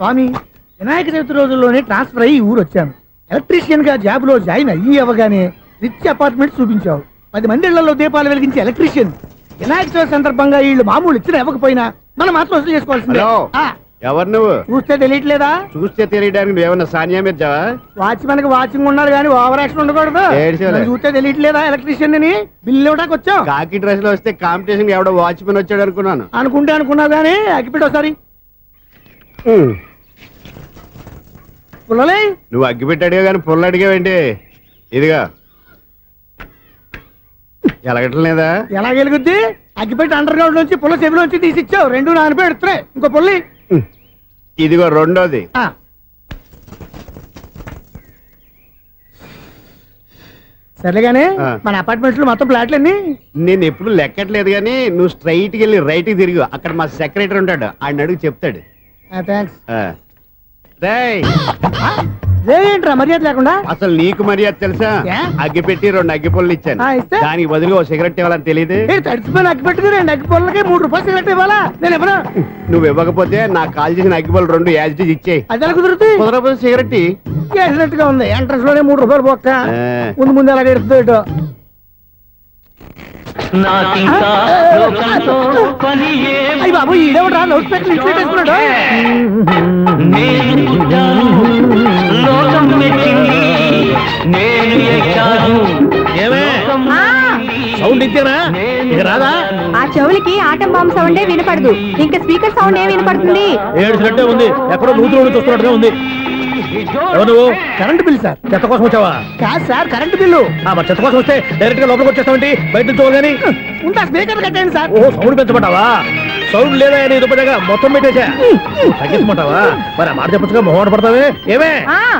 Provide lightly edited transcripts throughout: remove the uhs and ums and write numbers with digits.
స్వామి, వినాయక చవితి రోజుల్లోనే ట్రాన్స్ఫర్ అయ్యి ఊరు వచ్చాను. ఎలక్ట్రీషియన్ గా జాబ్ లో జాయిన్ అయ్యి అవ్వగానే రిచ్ అపార్ట్మెంట్ చూపించావు. 10 మంది ఇళ్లలో దీపాలు వెలిగించే ఎలక్ట్రీషియన్. వినాయక చవితి సందర్భంగా వీళ్ళు మామూలు ఇచ్చిన ఇవ్వకపోయినా మనం మాత్రం వసూలు చేసుకోవాల్సిందే. ఎవరు నువ్వు? చూస్తే తెలియట్లేదా? చూస్తే తెలియడానికి నువ్వేమన్నా సానియా మీర్జావా? వాచ్మెన్ కి వాచింగ్ ఉన్నారు కానీ ఓవర్ యాక్షన్ ఉండకూడదు. చూస్తే తెలియట్లేదా ఎలక్ట్రీషియన్ అని? బిల్లు ఇవ్వడానికి వచ్చావు. కాకి డ్రెస్ లో వస్తే కాంపిటీషన్ ఎవడో వాచ్మెన్ వచ్చాడు అనుకున్నాను. అనుకున్నావు కానీ అగ్గిపెట్టి ఒకసారి పుల్లలే. నువ్వు అగ్గిపెట్టి అడిగా కానీ పుల్ల అడిగావేంటి? ఇదిగా ఎలగట్లేదా? ఎలా వెలుగుద్ది? అగ్గిపెట్టి అండర్ గ్రౌండ్ నుంచి పుల్ల చెవిలోంచి తీసిచ్చావు. 2 నానిపోయి ఎడుతున్నాయి. ఇంకో పుల్లి ఇదిగో రెండోది. సర్లేగానే మన అపార్ట్మెంట్స్ లో మొత్తం ఫ్లాట్లు అన్ని నేను ఎప్పుడు లెక్కట్లేదు కానీ నువ్వు స్ట్రైట్ కి వెళ్ళి రైట్ కి తిరిగి అక్కడ మా సెక్రటరీ ఉంటాడు, ఆయన అడుగు చెప్తాడు. థ్యాంక్స్. ఏంట్రా మర్యాద లేకుండా? అసలు నీకు మర్యాద తెలుసా? అగ్గి పెట్టి 2 అగ్గి పుల్లలు ఇచ్చాను, దానికి బదులుగా 1 సిగరెట్ ఇవ్వాలని తెలియదు. తడిచిపోయిన అగ్గి పెట్టుకు 2 అగ్గి పుల్లలకి 3 రూపాయలు సిగరెట్ ఇవ్వాలా? నేను ఇవ్వను. నువ్వు ఇవ్వకపోతే నాకు కాల్ చేసిన అగ్గి పుల్లలు 2 యాజిటీస్ ఇచ్చేయి. అది ఎలా కుదురుతుంది? కుదరపోతే సిగరెట్ చేసినట్టుగా ఉంది. ఎంట్రన్స్ లోనే 3 రూపాయలు పోక్క. ముందు అలా ఎడుతుంది ఇటు. అయ్యి బాబు, ఈడేవడా లౌడ్ స్పీకర్ ఇంట్లో వేసుకున్నాడు? సౌండ్ ఇచ్చారా? ఇక రాదా? ఆ చెవులకి ఆటం బాంబు సౌండే వినపడదు, ఇంకా స్పీకర్ సౌండ్ ఏ వినపడుతుంది? ఏడుసినట్టే ఉంది, ఎక్కడో నూతులు చూస్తున్నట్టుగా ఉంది. నువ్వు కరెంట్ బిల్ సార్. చెత్త కోసం వచ్చావా? కాదు సార్, కరెంట్ బిల్లు. మరి చెత్త కోసం వస్తే డైరెక్ట్ గా లోపలికి వచ్చేస్తావేంటి? బయట నుంచి కానీ ఉంటా. స్పీకర్ కట్టండి సార్. ఓ సౌండ్ పెంచమంటావా? సౌండ్ లేదా దుప్పటిగా మొత్తం పెట్టేసా తగ్గించమంటావా? మరి ఆ మాట చెప్పచ్చుగా, మొహం పడతావే. ఏమే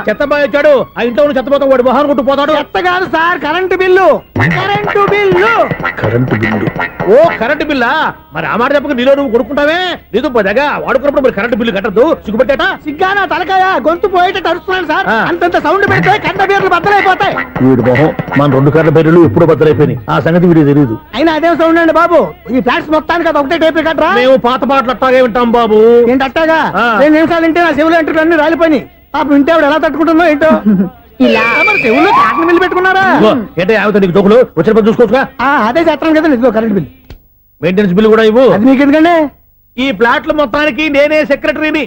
చెత్త బాగా ఇచ్చాడు, ఆ ఇంట్లో ఉన్న చెత్త పోతాం, వాడు మొహాన్ని కొట్టు పోతాడు. చెత్త కాదు sir, current bill. Current bill. Current bill. ఓ కరెంటు బిల్లా? మరి ఆ మాట చెప్పక నీలో నువ్వు కొడుకుంటావే. నీతో పదగా వాడుకున్నప్పుడు మరి కరెంటు బిల్లు కట్టద్దు. సిగ్గుపెట్టేట? సిగ్గానా తలకాయ? గొంతు పోయేటట్టు అరుస్తున్నాను సార్. అంతంత సౌండ్ పెడితే కరెంట్ బిల్లు బద్దలైపోతాయి. వీడు మొహం మన 2 కరెంటు బిల్లులు ఎప్పుడు బద్దలైపోయినాయి. ఆ సంగతి వీడికి తెలియదు. అయినా అదే సౌండ్ అండి బాబు. ఈ ఫ్లాట్స్ మొత్తానికి అది ఒకటే టైప్ కట్టరా? మేము పాత పాటలు అట్టాగే వింటాం బాబు. ఏంటి అట్టాగా? 2 నిమిషాలు వింటే నా చెవులు ఎంటర్ అన్ని రాలిపోయి. పాపం వింటే ఆవిడ ఎలా తట్టుకుంటుందో ఏంటో. ఇలా మరి చెవుల్లో కాటన్ బిల్లు పెట్టుకున్నారా? ఏంటే ఆవిడ నీకు దోకులు వచ్చిన చూసుకోవచ్చుగా. అదే చేస్తాను కదా. ఇదిగో కరెంట్ బిల్, మెయింటెనెన్స్ బిల్లు కూడా ఇవ్వు. అది మీకు ఎందుకండి? ఈ ఫ్లాట్ల మొత్తానికి నేనే సెక్రటరీని.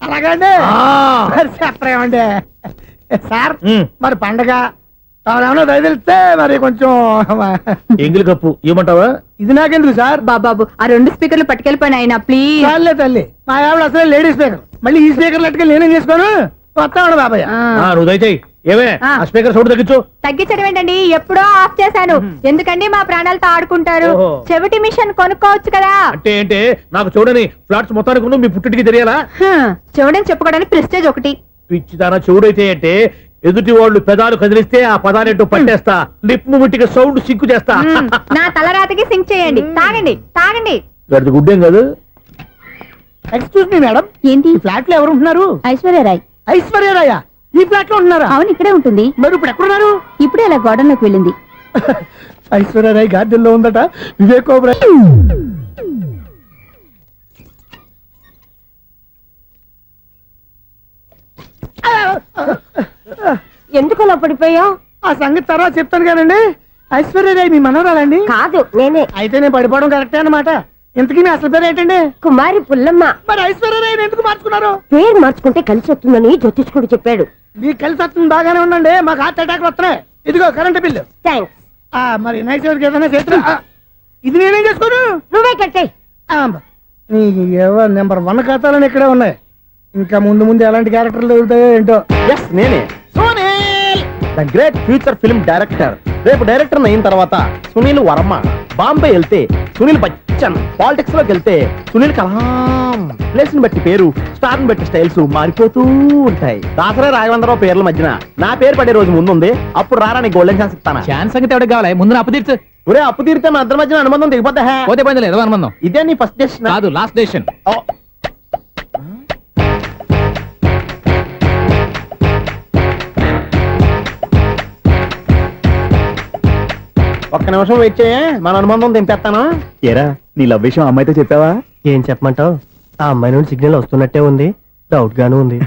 అలాగండి. చెప్పరేమండి సార్. మరి పండగ ఏమన్నా దయదలిస్తే మరి కొంచెం ఎంగిలి కప్పు ఇవ్వమంటావా? ఇది నాకెందుకు సార్? బాబాబు, ఆ 2 స్పీకర్లు పట్టుకెళ్ళిపోయిన ఆయన ప్లీజ్. చాలే తల్లి, మా ఆవిడ అసలు లేడీ స్పీకర్. మళ్ళీ ఈ స్పీకర్లు అట్టుకెళ్ళి నేనేం చేసుకోను? వస్తాడు బాబాయ్. నువ్వు దయచేయి. ఏమే ఆ స్పీకర్ సౌండ్ తగ్గించు. తగ్గించడం ఏంటండి, ఎప్పుడో ఆఫ్ చేశాను. ఎందుకండి మా ప్రాణాలతో ఆడుకుంటారు? చెవిటి మిషన్ కొనుక్కోవచ్చు కదా. అంటే ఏంటే నాకు చూడని ఫ్లాట్స్ మొత్తానికి మీ పుట్టింటికి తెలియాలా? చెవుడని చెప్పుకోవడానికి ప్రెస్టేజ్ ఒకటి. పిచ్చిదానా చెవుడైతే అంటే ఎదుటి వాళ్ళు పెదాలు కదిలిస్తే ఆ పదాలేంటో పట్టేస్తా. లిప్ ముట్టికి సౌండ్ సింకు చేస్తా. నా తలరాతకి సింక్ చేయండి. తాగండి తాగండి. గడిచి గుడ్డేం కాదు. ఎక్స్క్యూజ్ మీ మేడం, ఏంటి? ఫ్లాట్ లో ఎవరు ఉంటున్నారు? ఐశ్వర్యరాయ్. ఐశ్వర్యరాయ ఈ ఫ్లాట్ లో ఉంటున్నారా? అవును, ఇక్కడే ఉంటుంది. మరి ఇప్పుడు ఎక్కడున్నారు? ఇప్పుడే అలా గోడంలోకి వెళ్ళింది. ఐశ్వర్యరాయ్ గార్డెన్ లో ఉందట. వివేక్ ఓబెరాయ్. ఎందుకు అలా పడిపోయావు? ఆ సంగతి తర్వాత చెప్తాను కానండి. ఐశ్వర్యరాయ్ మీ మనవరాలండి? కాదు, నేనే. అయితే నేను పడిపోవడం కరెక్టే అన్నమాట. ఇంతకీ మీ అసలు పేరు ఏంటండి? కుమారి పుల్లమ్మ. మరి ఐశ్వర్యరాయ్ ఎందుకు మార్చుకున్నారు? పేరు మార్చుకుంటే కలిసి వస్తుందని జ్యోతిష్కుడు చెప్పాడు. మీకు కలిసి వస్తుంది, బాగానే ఉండండి. మాకు హార్ట్ అటాక్ వస్తున్నాయి. ఇదిగో కరెంట్ బిల్లు. థ్యాంక్స్. మరి నైట్ ఏదైనా చేతులు ఇది నేనేం చేసుకోను? నువ్వే కట్టే. నెంబర్ 1 ఖాతాలని ఇక్కడే ఉన్నాయి. ఇంకా ముందు ముందు ఎలాంటి క్యారెక్టర్లు దొరుకుతాయో ఏంటో. నేనే the great future film director. రేపు డైరెక్టర్ అయిన తర్వాత సునీల్ వర్మ. బాంబే వెళ్తే సునీల్ బచ్చన్. పాలిటిక్స్ లోకి వెళ్తే సునీల్ కలాం. ప్లేస్ ని బట్టి పేరు, స్టార్ ని బట్టి స్టైల్స్ మారిపోతూ ఉంటాయి. దాసరా రాఘవేంద్రరావు పేర్ల మధ్యన నా పేరు పడే రోజు ముందుంది. అప్పుడు రారా నీ గోల్డెన్ ఛాన్స్ ఇస్తాను. ఛాన్స్ సంగతి ఎవరికి కావాలి? ముందు అప్పు తీర్చు. ఒరే అప్పు తీరితే మన ఇద్దరి మధ్యన అనుబంధం దిగిపోతా. పోతే పోయింది లేదు అనుబంధం. ఇదే నీ ఫస్ట్ డెస్టినేషన్ కాదు, లాస్ట్ డెసిషన్. ఒక్క నిమిషం వెయిట్ చేయ, మన అనుబంధం దింపేస్తాను. ఏరా నీ లవ్ విషయం అమ్మాయితో చెప్పావా? ఏం చెప్పమంటావు? ఆ అమ్మాయి నుండి సిగ్నల్ వస్తున్నట్టే ఉంది. డౌట్ గాను ఉంది.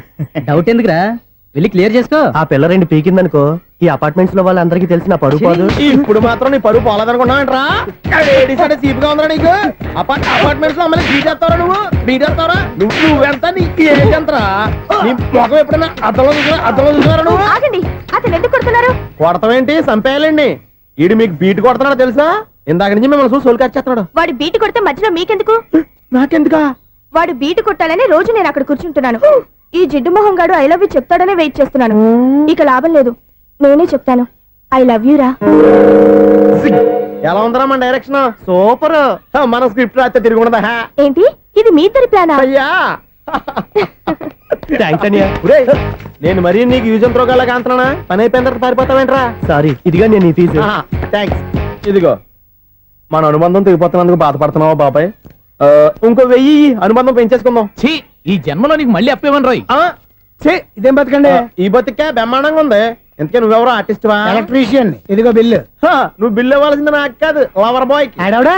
డౌట్ ఎందుకురా వెళ్ళి క్లియర్ చేసుకో. ఆ పిల్ల రెండు పీకిందనుకో ఈ అపార్ట్మెంట్స్ లో వాళ్ళందరికీ తెలిసిన పరుగు పోదు. ఇప్పుడు మాత్రం నీ పరుగు పోలేదనుకున్నావేంట్రా? సీపుగా ఉందా నీకు? అపార్ట్మెంట్స్ లో అమ్మని బీటేస్తావరా నువ్వు? నువ్వెంత నీకు ఏంటంతరా? నీ ముఖం ఎప్పుడైనా అర్థంలో చూసారా నువ్వు? ఆగండి, అతను ఎందుకు కొడుతున్నారు? కొడతావేంటి? చంపేయాలండి. ఈడు మీకు బీట్ కొడుతున్నాడు తెలుసా? ఇందాక నుంచి మిమ్మల్ని చూసి సోల్ కచ్చేస్తున్నాడు. వాడు బీటు కొడితే మధ్యలో మీకెందుకు? నాకెందుకా? వాడు బీటు కొట్టాలని రోజు నేను అక్కడ కూర్చుంటున్నాను. ఈ జిడ్డు మొహం గాడు ఐ లవ్ యూ చెప్తాడనే వెయిట్ చేస్తున్నాను. ఇక లాభం లేదు, నేనే చెప్తాను ఐ లవ్ యూ రా. ఎలా ఉందరా మన డైరెక్షన్? సూపర్. మన స్క్రిప్ట్ రాస్తే తిరిగి ఉండదా? ఏంటి ఇది మీ ఇద్దరి ప్లానా? అయ్యా థ్యాంక్స్ అనియా. నేను మరీ నీకు యూజ్ ఎంతో గల కాంతనా? పని అయిపోయిన తర్వాత పారిపోతావేంట్రా? సారీ, ఇదిగా నేను తీసి. థ్యాంక్స్. ఇదిగో మన అనుబంధం తెగిపోతున్నందుకు బాధపడుతున్నావా బాబాయ్? ఇంకో 1000 అనుబంధం పెంచేసుకుందాం. ఛీ, ఈ జన్మలో నీకు మళ్ళీ అప్పేమని రాయి. ఇదేం బతకండి. ఈ బతికే బ్రహ్మాండంగా ఉంది. ఎందుకే నువ్వెవరో ఆర్టిస్ట్ వా? ఎలక్ట్రీషియన్. ఇదిగో బిల్లు. నువ్వు బిల్లు ఇవ్వాల్సింది నాకు కాదు, లవర్ బాయ్. ఆడవడా?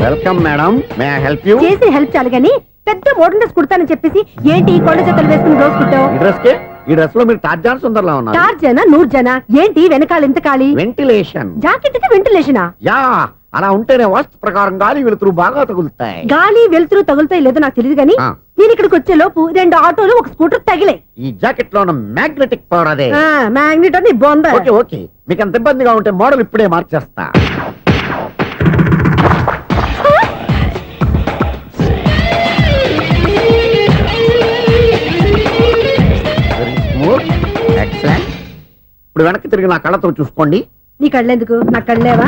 Welcome madam, may I help you? చేసి హెల్ప్ చాలు గాని పెద్ద మోడల్ డ్రెస్ కుడతానని చెప్పేసి ఏంటి కొండ జతలు వేసుకుని రోజు కుట్టావు? ఈ డ్రెస్ కి, ఈ డ్రెస్ లో మీరు టార్జాన్ సుందర్లా ఉన్నారు. 4 జన 100 జన ఏంటి వెనకాల ఎంత ఖాళీ? వెంటిలేషన్. జాకెట్ కి వెంటిలేషనా? యా, అలా ఉంటేనే వాస్తు ప్రకారం గాలి వెలుతురు బాగా తగులుతాయి. గాలి వెలుతురు తగులుతాయి లేదో నాకు తెలియదు గాని ఆ. నేను ఇక్కడికి వచ్చే లోపు 2 ఆటోలు ఒక స్కూటర్ తగిలే. ఈ జాకెట్ లో ఉన్న మ్యాగ్నెటిక్ పవర్ అదే. మ్యాగ్నెట్ అని బొంద. ఓకే ఓకే, మీకు అంత ఇబ్బందిగా ఉంటే మోడల్ ఇప్పుడే మార్చేస్తా. ఎక్సలెంట్. ఇప్పుడు వెనక్కి తిరిగి నా కళ్ళతో చూసుకోండి. నీ కళ్ళెందుకు? నా కళ్ళేవా?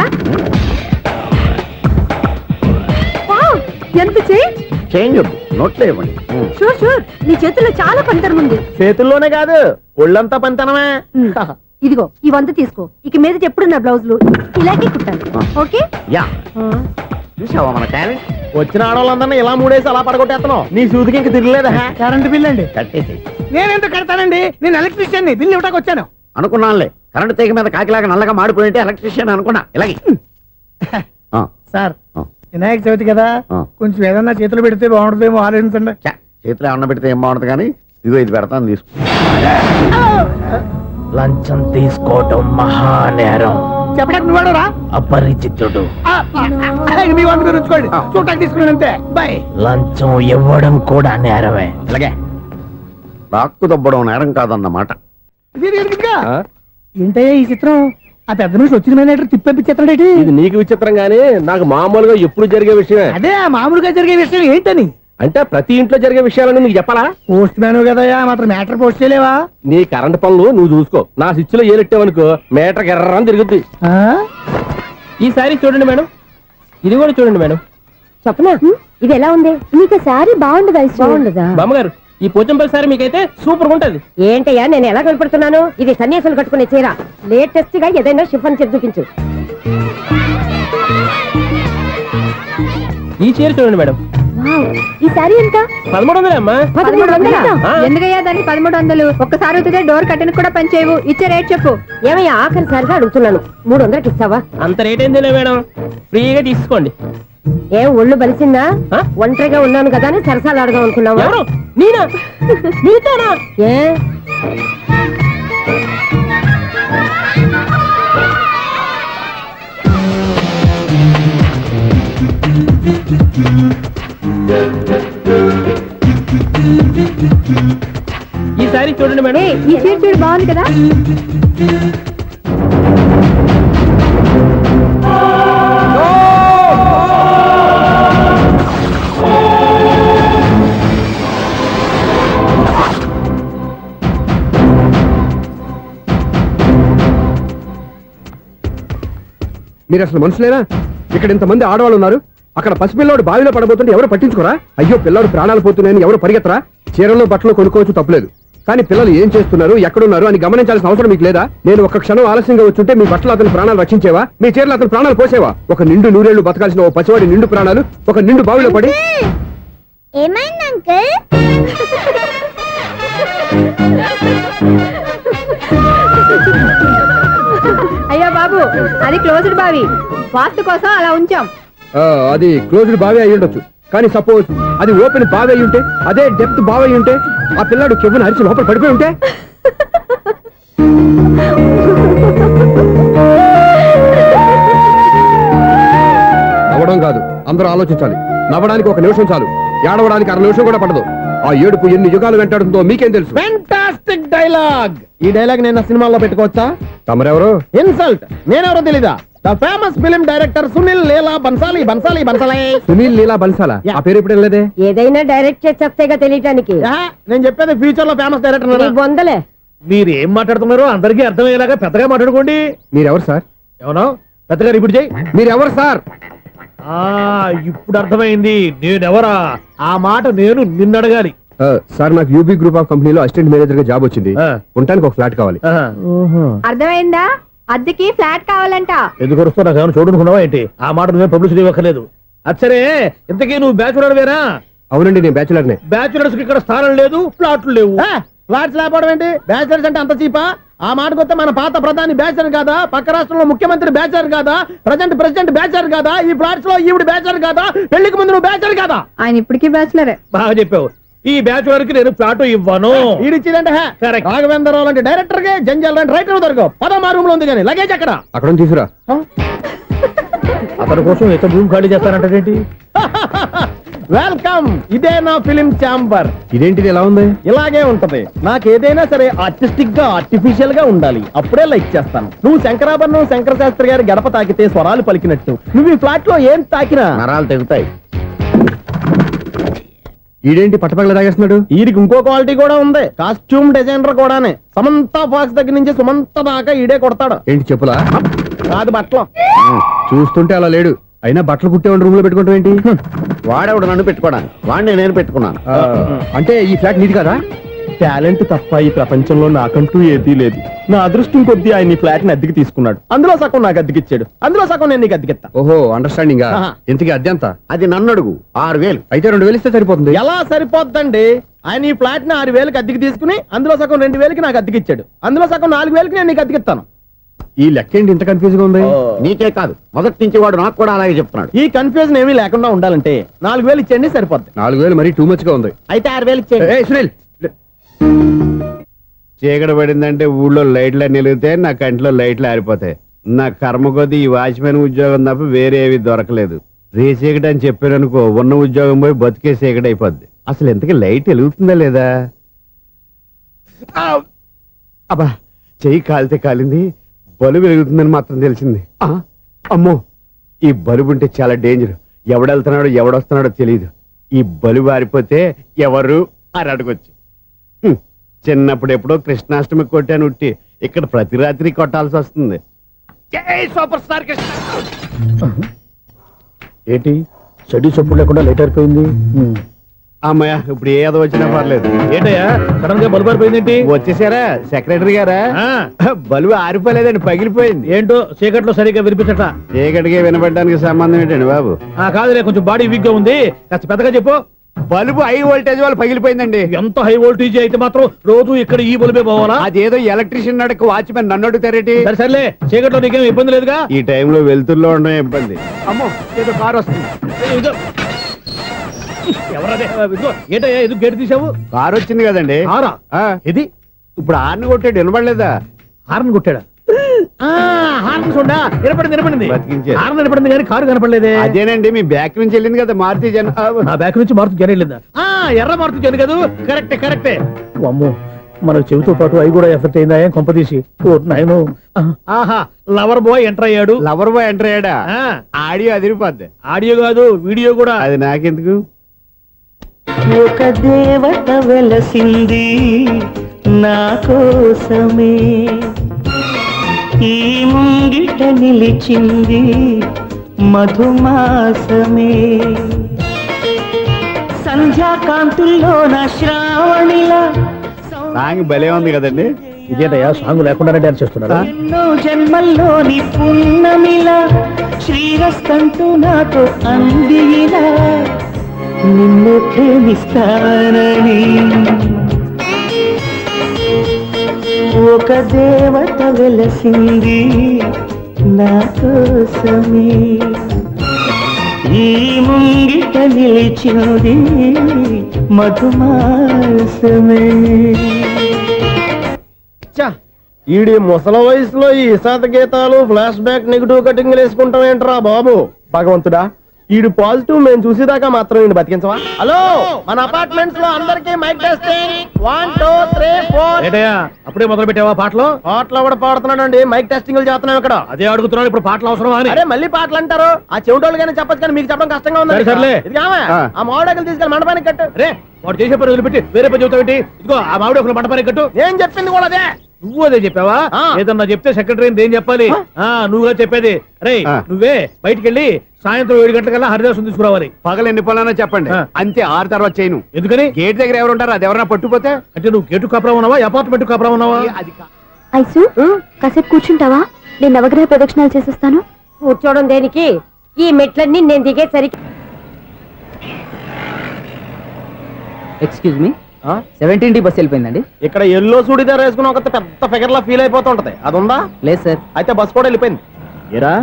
వావ్, ఎంత చేంజ్. చేంజ్ వద్దు, నోట్లో ఇవ్వండి. షూర్ షూర్, నీ చేతుల్లో చాలా పంతరం ఉంది. చేతుల్లోనే కాదు ఒళ్ళంతా పంతనమే. ఇదిగో ఈ 100 తీసుకో. ఇక మీద ఎప్పుడు నా బ్లౌజులు ఇలాగే కుట్టాను. ఓకే? యా, చూసావా మన టాలెంట్? వచ్చిన ఆడవాళ్ళందరినీ ఇలా మూడేసి అలా పడగొట్టేస్తున్నావు. నీ సూదికి ఇంక తిరగలేదా? కరెంట్ బిల్ అండి. కట్టేసి. నేనెంత కడతానండి? నేను ఎలక్ట్రీషియన్ ని. బిల్లు ఇవ్వటానికి వచ్చాను. అనుకున్నానులే, కరెంట్ తీగ మీద కాకిలాగా నల్లగా మాడిపోయింటే ఎలక్ట్రీషియన్ అనుకున్నా. ఇలాగే సార్, వినాయక చవితి కదా, కొంచెం ఏదన్నా చేతులు పెడితే బాగుంటుందేమో ఆలోచించండి. చేతిలో అన్న పెడితే ఏం బాగుంటుంది కానీ ఇదిగో ఇది పెడతాను, తీసుకో. లంచం తీసుకోవటం మహానేరం. చెప్పడానికి నువ్వాడరా? అపరిచితుడు. మీ 100 మీరు ఉంచుకోండి, చూడటానికి తీసుకున్నాను అంతే. బాయ్. లంచం ఇవ్వడం కూడా నేరమే. ఇలాగే రాక్కు దబ్బడం నేరం కాదన్నమాట. ఏంటయ్యా ఈ చిత్రం? ఆ పెద్ద నుంచి వచ్చిన మేనేటర్ తిప్పించేస్తాడేటి? ఇది నీకు విచిత్రం గానీ నాకు మామూలుగా ఎప్పుడు జరిగే విషయమే. అదే మామూలుగా జరిగే విషయం ఏంటని? అంటే ప్రతి ఇంట్లో జరిగే విషయాలని నీకు చెప్పాలా? పోస్ట్ మ్యాన్ కదయ్యా, మాత్రం మ్యాటర్ పోస్ట్ చేయలేవా? నీ కరెంట్ పనులు నువ్వు చూసుకో. నా స్విచ్ లో ఏలెట్టావనుకో మీటర్ ఎర్రని తిరుగుద్ది. ఈసారి చూడండి మేడం, ఇది కూడా చూడండి మేడం. చెప్పనా, ఇది ఎలా ఉంది? నీకు సారీ బాగుండదా? బాగుండదా? బామ్మగారు, ఈ పోచంపల్లి సారీ మీకైతే సూపర్ ఉంటది. ఏంటయ్యా నేను ఎలా కనపడుతున్నాను? ఇది సన్యాసులు కట్టుకునే చీర. లేటెస్ట్ గా ఏదైనా షిఫన్ చేసి చూపించు. ఈ చీర చూడండి మేడం. ఈ సారీ ఎంత? 1300 అమ్మా. 1300? ఎందుకయ్యా దానికి 1300? ఒక్కసారి అవుతుందే డోర్ కట్టెన్ కూడా పనిచేయవు. ఇచ్చే రేట్ చెప్పు. ఏమయ్యా ఆఖరిసారిగా అడుగుతున్నాను, 300కి ఇస్తావా? అంత రేట్ ఏందిలే మేడం, ఫ్రీగా తీసుకోండి. ఏం ఒళ్ళు బలిసిందా? ఒంటరిగా ఉన్నాను కదా అని సరసాలు అడదాం అనుకున్నావా? ఎవరు? నేనా? నీతోనా? ఏ ఈ సారీ చూడండి మేడం. ఈ చీర చూడు, బాగుంది కదా? మీరు అసలు మనుషులేనా? ఇక్కడ ఇంతమంది ఆడవాళ్ళు ఉన్నారు, అక్కడ పసిపిల్లాడు బావిలో పడబోతుంటే ఎవరు పట్టించుకోరా? అయ్యో పిల్లాడు ప్రాణాలు పోతున్నాయని ఎవరు పరిగెత్తరా? చీరలో బట్టలు కొనుక్కోవచ్చు, తప్పులేదు. కానీ పిల్లలు ఏం చేస్తున్నారు, ఎక్కడున్నారు అని గమనించాల్సిన అవసరం మీకు లేదా? నేను ఒక్క క్షణం ఆలస్యంగా వచ్చుంటే మీ బట్టలు అతని ప్రాణాలు రక్షించేవా? మీ చీరలు అతని ప్రాణాలు పోసేవా? ఒక నిండు 100 ఏళ్లు బతకాల్సిన ఓ పసివాడి నిండు ప్రాణాలు ఒక నిండు బావిలో పడి. ఏమైంది అంకుల్? అయ్యో బాబు, అది క్లోజ్డ్ బావి వాస్తు కోసం అలా ఉంచాం. అది క్లోజ్డ్ బావి అయి ఉండొచ్చు, కానీ సపోజ్ అది ఓపెన్ బావి అయి ఉంటే, అదే డెప్త్ బావి అయి ఉంటే, ఆ పిల్లాడు కెవ్వును అరిచి లోపల పడిపోయి ఉంటే. నవ్వడం కాదు, అందరూ ఆలోచించాలి. నవ్వడానికి 1 నిమిషం చాలు, ఏడవడానికి 1/2 నిమిషం కూడా పడదు. ఆ ఏడుపు ఎన్ని యుగాలు వెంటాడుతుందో మీకేం తెలుసు? Fantastic dialogue. ఈ డైలాగ్ నేను నా సినిమాలో పెట్టుకోవచ్చా? తమరెవరు? ఇన్సల్ట్. నేనెవరో తెలీదా? The famous film director Sunil Leela Bhansali. Bhansali Bhansali Sunil Leela బన్సాలా? ఆ పేరు ఇప్పుడు వెళ్ళలేదే. ఏదైనా డైరెక్ట్ చేసేస్తేగా తెలియటానికి. నేను చెప్పేది ఫ్యూచర్ లో ఫేమస్ డైరెక్టర్. బొందలే. మీరు ఏం మాట్లాడుతున్నారో అందరికీ అర్థమయ్యేలాగా పెద్దగా మాట్లాడుకోండి. మీరెవరు సార్? ఎవరో పెద్దగా రిపీట్ చేయి. మీరెవరు సార్? ఇప్పుడు అర్థమైంది నేనెవరా. ఆ మాట నేను నిన్ను అడగాలి. సార్, నాకు యూబీ గ్రూప్ ఆఫ్ కంపెనీలో అసిస్టెంట్ మేనేజర్ గా జాబ్ వచ్చింది. ఉండటానికి ఒక ఫ్లాట్ కావాలి. అర్థమైందా? అద్దెకి ఫ్లాట్ కావాలంట. ఎందుకు వస్తున్నా ఏమైనా చూడనుకున్నావా ఏంటి? ఆ మాట నువ్వే పబ్లిసిటీ ఇవ్వక్కర్లేదు. అచ్చరే, ఇంతకీ నువ్వు బ్యాచులర్ వేరా? అవునండి, నేను బ్యాచులర్నే. బ్యాచులర్స్ కి ఇక్కడ స్థానం లేదు, ఫ్లాట్లు లేవు. ఫ్లాట్స్ లేకపోవడం ఏంటి? బ్యాచలర్స్ అంటే అంత చీపా? ఆ మాటకొస్తే మన పాత ప్రధాని బ్యాచలర్ కాదా? పక్క రాష్ట్రంలో ముఖ్యమంత్రి బ్యాచలర్ కాదా? ప్రెసిడెంట్ బ్యాచలర్ కాదా? ఈ ఫ్లాట్స్ లో ఈవిడ బ్యాచలర్ కాదా? పెళ్లికి ముందు నువ్వు బ్యాచలర్ కాదా? ఆయన ఇప్పటికీ బ్యాచులరే. బాగా చెప్పావు. ఈ బ్యాచులర్ కి నేను ఫ్లాట్ ఇవ్వను. ఈడిచ్చిందంటే రాఘవేంద్రరావు లాంటి డైరెక్టర్ కి జంజల్ లాంటి రైటర్ దొరకవు. 13 రూమ్ లో ఉంది కానీ లగేజ్ అక్కడ. అక్కడ తీసుకురా. అతని కోసం ఎంత భూమి ఖాళీ చేస్తానంటే వెల్కమ్. ఇదే నా ఫిలిం ఛాంబర్. ఇదేంటిది ఎలా ఉంది? ఇలాగే ఉంటది. నాకు ఏదైనా సరే ఆర్టిస్టిక్ గా ఆర్టిఫిషియల్ గా ఉండాలి, అప్పుడే లైక్ చేస్తాను. నువ్వు శంకరాభరణం శంకర శాస్త్రి గారి గడప తాకితే స్వరాలు పలికినట్టు నువ్వు ఈ ఫ్లాట్ లో ఏం తాకినా నరాలు తెగుతాయి. ఈడేంటి పట్టపగల తాగేస్తున్నాడు? వీరికి ఇంకో క్వాలిటీ కూడా ఉంది. కాస్ట్యూమ్ డిజైనర్ కూడానే. సమంత ఫాక్స్ దగ్గర నుంచి సుమంత దాకా ఈడే కొడతాడు. ఏంటి చెప్పులా? కాదు బట్టలు. చూస్తుంటే అలా లేడు. అయినా బట్టలు కుట్టేవాడి రూమ్ లో పెట్టుకుంటాం ఏంటి? వాడేవాడు నన్ను పెట్టుకోవడానికి, వాడిని నేను పెట్టుకున్నాను. అంటే ఈ ఫ్లాట్ నీది కదా? టాలెంట్ తప్ప ఈ ప్రపంచంలో నాకంటూ ఏదీ లేదు. నా అదృష్టం కొద్దీ ఆయన ఈ ఫ్లాట్ ని అద్దెకి తీసుకున్నాడు. అందులో సగం నాకు అద్దెకిచ్చాడు, అందులో సగం నేను నీకు అద్దెకిస్తా. ఓహో, అండర్స్టాండింగ్. ఆహా. ఇంతకీ అద్దె ఎంత? అది నన్ను అడుగు. 6,000. అయితే 2,000 ఇస్తే సరిపోతుంది. ఎలా సరిపోద్దండి? ఆయన ఈ ఫ్లాట్ ని 6,000కి అద్దెకి తీసుకుని అందులో సగం 2,000కి నాకు అద్దెకిచ్చాడు, అందులో సగం 4,000కి నేను నీకు అద్దెకిస్తాను. ఈ లెక్క ఏంటి ఇంత కన్ఫ్యూజ్ గా ఉంది? నీకే కాదు, మొదటి నుంచి వాడు నాకు కూడా అలాగే చెప్తున్నాడు. ఈ కన్ఫ్యూజన్ ఏమీ లేకుండా ఉండాలంటే 4,000 ఇచ్చేయండి, సరిపోద్ది. 4,000 మరీ టూ మచ్ గా ఉంది. అయితే 6,000 ఇచ్చేయండి. ఏయ్ సునీల్, చీకటి పడిందంటే ఊళ్ళో లైట్లు అన్ని వెలిగితే నా కంటిలో లైట్లు ఆరిపోతాయి. నా కర్మ కొద్దీ ఈ వాచ్మెన్ ఉద్యోగం తప్ప వేరే ఏవి దొరకలేదు. రేచీకటి అని చెప్పారనుకో, ఉన్న ఉద్యోగం పోయి బతికే చీకటి అయిపోద్ది. అసలు ఎంతకీ లైట్ వెలుగుతుందా లేదా? అబ్బా, చెయ్యి కాలితే కాలింది, బలుబు వెలుగుతుందని మాత్రం తెలిసింది. అమ్మో, ఈ బలుబు ఉంటే చాలా డేంజర్. ఎవడెళ్తున్నాడో ఎవడొస్తున్నాడో తెలియదు. ఈ బలుబు ఆరిపోతే ఎవరు అని అడగొచ్చు. చిన్నప్పుడు ఎప్పుడో కృష్ణాష్టమి కొట్టాను ఉట్టి, ఇక్కడ ప్రతి రాత్రి కొట్టాల్సి వస్తుంది. జై సూపర్ స్టార్ కృష్ణ. ఏంటి చెడు చప్పుడు లేకుండా లేట్ అయిపోయింది. అమ్మయ్య, ఇప్పుడు ఏదో వచ్చినా పర్లేదు. ఏంటయ్యా సడన్ గా బల్బు ఆరిపోయిందేంటి? వచ్చేసారా సెక్రటరీ గారా? ఆ, బలుబు ఆరిపోలేదండి, పగిలిపోయింది. ఏంటో చీకట్లో సరిగ్గా వినిపించట. చీకటికి వినపడడానికి సంబంధం ఏంటండి బాబు? కాదులే, కొంచెం బాడీ వీక్ గా ఉంది, కాస్త పెద్దగా చెప్పు. బల్బు హై వోల్టేజ్ వల్ల పగిలిపోయిందండి. ఎంత హై వోల్టేజ్ అయితే మాత్రం రోజు ఇక్కడ ఈ బల్బే పోవాలా? అదేదో ఎలక్ట్రీషియన్ అడగ వాచ్మెన్ నన్ను అడుగుతారేటి? సరే సర్లే, చీకట్లో నీకేం ఇబ్బంది లేదుగా? ఈ టైంలో వెళ్తుల్లో ఉండడం ఇబ్బంది. అమ్మో, ఏదో కారు వస్తుంది. ఇదో. ఎవరదే? ఇదిగో, ఏంటయ్యా ఎందుకు గేటు తీసావు? కారు వచ్చింది కదండి. ఆరా? ఆ, ఇది ఇప్పుడు ఆర్ని కొట్టాడు, వినపడలేదా? హార్న్ కొట్టాడా? హార్న్ చూడా, వినపడింది. బతికించారు. హార్న్ వినపడింది కానీ కారు కనపడలేదే. అదేనండి, మీ బ్యాక్ నుంచి వెళ్ళింది కదా మారుతి జన. నా బ్యాక్ నుంచి మారుతు జన వెళ్ళిందా? ఎర్ర మారుతు జన కదా? కరెక్టే. అమ్మో, మన చెవితో పాటు అవి కూడా ఎఫెక్ట్ అయిందా? ఏం కొంపదీసి? ఓ నాయనో. ఆహా, లవర్ బాయ్ ఎంటర్ అయ్యాడు. లవర్ బాయ్ ఎంటర్ అయ్యాడా? ఆ, ఆడియో అదిరిపోద్ది. ఆడియో కాదు, వీడియో కూడా. అది నాకెందుకు? ఒక దేవత వెలసింది నా కోసమే, ఈ ముంగిట నిలిచింది మధుమాసమే, సంధ్యాకాంతుల్లో నా శ్రావణిలా సాంగ్ భలే ఉంది కదండి. ఇదేటయ్యా సాంగ్ లేకుండానే డాన్స్ చేస్తున్నారా? ఎన్నో జన్మల్లోని పున్నమిలా శ్రీరస్తంటూ నాతో అందిలా నిన్ను ప్రేమిస్తానని, ఒక దేవత వెలసింది నా కోసమే ఈ ముంగిట నిలిచింది మధుమాసమే. ఈడి ముసల వయసులో ఈ ఇసాత గీతాలు ఫ్లాష్ బ్యాక్ నెగిటివ్ కటింగ్ వేసుకుంటాం ఏంట్రా బాబు. భగవంతుడా, ఈడు పాజిటివ్ మేము చూసేదాకా మాత్రం ఈయన బతికించవా. హలో, మన అపార్ట్మెంట్స్ లో అందరికీ మైక్ టెస్టింగ్ 1 2 3 4. ఏటయ్యా అప్పుడే మొదలు పెట్టావా పాటలు? పాటలు కూడా పాడుతున్నాడు అండి, మైక్ టెస్టింగ్ చేస్తున్నాం ఇక్కడ. అదే అడుగుతున్నాడు, ఇప్పుడు పాటలు అవసరమా అని. అరే మళ్ళీ పాటలు అంటారు, ఆ చెవిటోళ్ళు కానీ చెప్పచ్చు కానీ మీకు చెప్పడం కష్టంగా ఉంది. సరే, సర్లే. ఇది ఆమె, ఆ మామిడాకులు తీసుకెళ్ళి మండపానికి కట్టు. రే వాడు చేసే పని వదిలిపెట్టి వేరే పని చెబుతావేంటి? ఇదిగో ఆ మామిడి ఒకరు మంటపానికి కట్టు. నేను చెప్పింది కూడా అదే. నువ్వు అదే చెప్పావా? ఆ. ఏదన్నా చెప్తే సెక్రటరీ ఏం చెప్పాలి? నువ్వుగా చెప్పేది. రే ఆ. నువ్వే బయటికి వెళ్ళి సాయంత్రం 7 గంటలకల్లా హరిదాసం తీసుకురావాలి. పగలు ఎన్ని పనులన్నా చెప్పండి, ఆ. అంతే. 6 తర్వాత చేయను. ఎందుకని? గేట్ దగ్గర ఎవరు ఉంటారు, అది ఎవరన్నా పట్టుపోతే అంటే నువ్వు గేటు కాపురం ఉన్నావా, అపార్ట్మెంట్ కాపురం ఉన్నావా? అది ఐసు కాసేపు కూర్చుంటావా? నేను నవగ్రహ ప్రదక్షిణాలు చేసేస్తాను. కూర్చోవడం దేనికి? ఈ మెట్లన్నీ నేను దిగేసరికి ఎక్స్క్యూజ్ మీ, 17D బస్ వెళ్ళిపోయిందండి. ఇక్కడ ఎల్లో చూడిదార్ వేసుకుని ఒక పెద్ద ఫిగర్ లా ఫీల్ అయిపోతుంటది, అది ఉందా? లేదు సార్. అయితే బస్ కూడా వెళ్ళిపోయింది. ఏరా